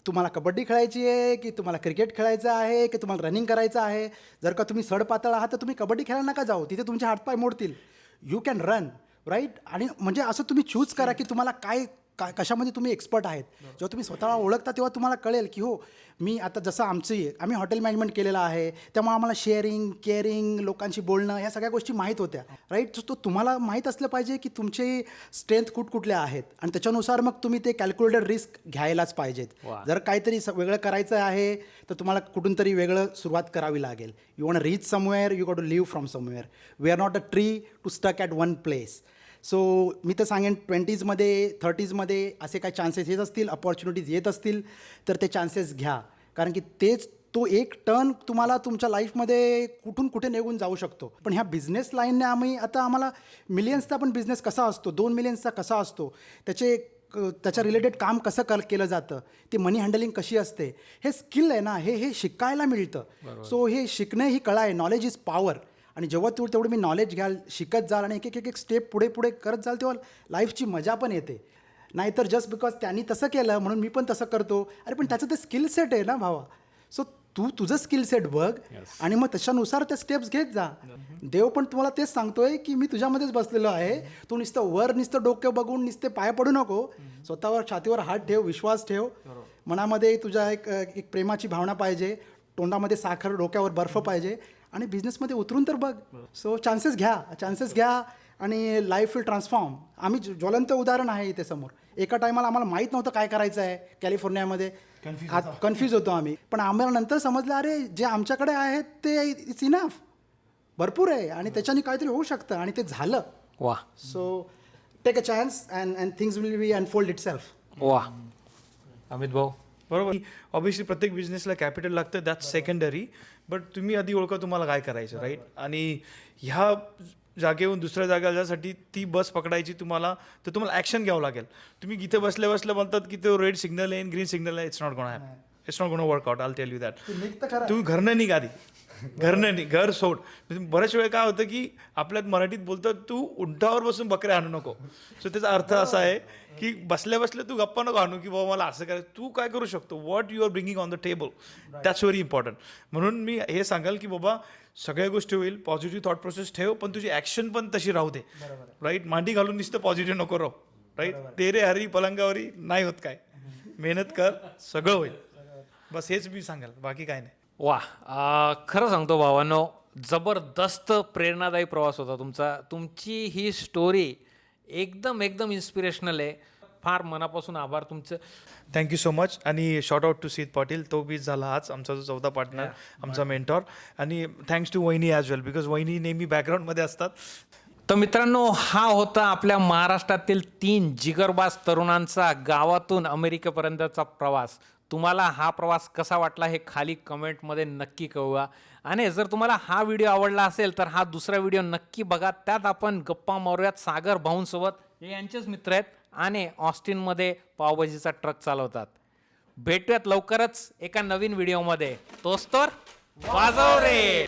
तुम्हाला कबड्डी खेळायची आहे, की तुम्हाला क्रिकेट खेळायचं आहे, की तुम्हाला रनिंग करायचं आहे. जर का तुम्ही सडपातळ आहात तर तुम्ही कबड्डी खेळायला नका जाऊ, तिथे तुमचे हातपाय मोडतील. You can run, right. आणि म्हणजे असं तुम्ही चूज करा की तुम्हाला काय कशामध्ये तुम्ही एक्सपर्ट आहेत. जेव्हा तुम्ही स्वतःला ओळखता तेव्हा तुम्हाला कळेल की हो, मी आता जसं आम्ही हॉटेल मॅनेजमेंट केलेलं आहे, त्यामुळे आम्हाला शेअरिंग, केअरिंग, लोकांशी बोलणं, ह्या सगळ्या गोष्टी माहीत होत्या, राईट. तो तुम्हाला माहीत असलं पाहिजे की तुमचे स्ट्रेंथ कुठकुठल्या आहेत, आणि त्याच्यानुसार मग तुम्ही ते कॅल्क्युलेटेड रिस्क घ्यायलाच पाहिजेत. जर काहीतरी वेगळं करायचं आहे तर तुम्हाला कुठून तरी वेगळं सुरुवात करावी लागेल. You want reach somewhere, you got to live from somewhere. We are not a tree to stuck at one place. So मी तर सांगेन 20sमध्ये 30sमध्ये असे काही चान्सेस येत असतील, अपॉर्च्युनिटीज येत असतील तर ते चान्सेस घ्या, कारण की तो एक टर्न तुम्हाला तुमच्या लाईफमध्ये कुठून कुठे निघून जाऊ शकतो. पण ह्या बिझनेस लाईनने आम्हाला मिलियन्सचा पण बिझनेस कसा असतो, 2 मिलियन्सचा कसा असतो, त्याच्या रिलेटेड काम कसं केलं जातं, ती मनी हँडलिंग कशी असते, हे स्किल आहे ना, हे शिकायला मिळतं. सो हे शिकणं ही कला आहे. Knowledge is power. आणि जेव्हा तेवढं मी नॉलेज घ्याल, शिकत जाल आणि एक स्टेप पुढे करत जाल, तेव्हा लाईफची मजा पण येते. नाहीतर जस्ट बिकॉज त्यांनी तसं केलं म्हणून मी पण तसं करतो, अरे पण त्याचं ते स्किल सेट आहे ना भावा. सो तुझं स्किल सेट बघ आणि मग त्याच्यानुसार त्या स्टेप्स घेत जा. देव पण तुम्हाला तेच सांगतोय की मी तुझ्यामध्येच बसलेलो आहे, तू नुसतं डोकं बघून नुसते पाय पडू नको, स्वतःवर छातीवर हात ठेव, विश्वास ठेव, मनामध्ये तुझ्या एक प्रेमाची भावना पाहिजे, तोंडामध्ये साखर, डोक्यावर बर्फ पाहिजे, आणि बिझनेसमध्ये उतरून तर बघ. सो चान्सेस घ्या आणि लाईफ विल ट्रान्सफॉर्म. आम्ही ज्वलंत उदाहरण आहे इथे समोर. एका टायमाला आम्हाला माहीत नव्हतं काय करायचं आहे कॅलिफोर्नियामध्ये, कन्फ्यूज होतो आम्ही, पण आम्हाला नंतर समजलं अरे जे आमच्याकडे आहेत ते इट्स इनफ, भरपूर आहे आणि त्याच्याने काहीतरी होऊ शकतं, आणि ते झालं. वा. So take a chance and things will be unfold itself. वा. अमित भाऊ? बरोबर. ऑब्व्हियसली प्रत्येक बिझनेसला कॅपिटल लागतं, दॅट्स सेकंडरी. बट तुम्ही आधी ओळखा तुम्हाला काय करायचं, राईट. आणि ह्या जागेहून दुसऱ्या जागेला जाण्यासाठी ती बस पकडायची तुम्हाला, तर तुम्हाला ॲक्शन घ्यावं लागेल. तुम्ही इथे बसल्या म्हणतात की तो रेड सिग्नल आहे, ग्रीन सिग्नल आहे, it's not gonna work out. I'll tell you that. तुम्ही घरनं निघ आधी, घर सोड. बऱ्याच वेळ काय होतं की आपल्यात मराठीत बोलतात तू उंटावर बसून बकऱ्या आणू नको. सो त्याचा अर्थ असा आहे की बसल्या तू गप्पा नको आणू की बाबा मला असं करायचं. तू काय करू शकतो, what you are bringing on the table, that's very important. म्हणून मी हे सांगाल की बाबा सगळ्या गोष्टी होईल, पॉझिटिव्ह थॉट प्रोसेस ठेव, पण तुझी ॲक्शन पण तशी राहू दे, राईट. मांडी घालून नुसतं पॉझिटिव्ह नको राहू, राईट. तेरे हरी पलंगावरी नाही होत काय, मेहनत कर, सगळं होईल. बस हेच मी सांगाल, बाकी काय नाही. वा. खरं सांगतो भावांनो, जबरदस्त प्रेरणादायी प्रवास होता तुमचा. तुमची ही स्टोरी एकदम इन्स्पिरेशनल आहे. फार मनापासून आभार तुमचं. Thank you so much. आणि शॉर्ट आउट टू सीत पाटील, तो बी झाला आज आमचा जो 4था पार्टनर, आमचा मेंटॉर. आणि थँक्स टू वहिनी ॲज वेल, बिकॉज वहिनी नेहमी बॅकग्राऊंडमध्ये असतात. तर मित्रांनो, हा होता आपल्या महाराष्ट्रातील 3 जिगरबाज तरुणांचा गावातून अमेरिकेपर्यंतचा प्रवास. तुम्हाला हा प्रवास कसा वाटला हे खाली कमेंटमध्ये नक्की कळवा. आणि जर तुम्हाला हा व्हिडिओ आवडला असेल तर हा दुसरा व्हिडिओ नक्की बघा. त्यात आपण गप्पा मारूयात सागर भाऊंसोबत. हे यांचेच मित्र आहेत आणि ऑस्टिनमध्ये पावभाजीचा ट्रक चालवतात. भेटूयात लवकरच एका नवीन व्हिडिओमध्ये. तोच तर वाजव रे.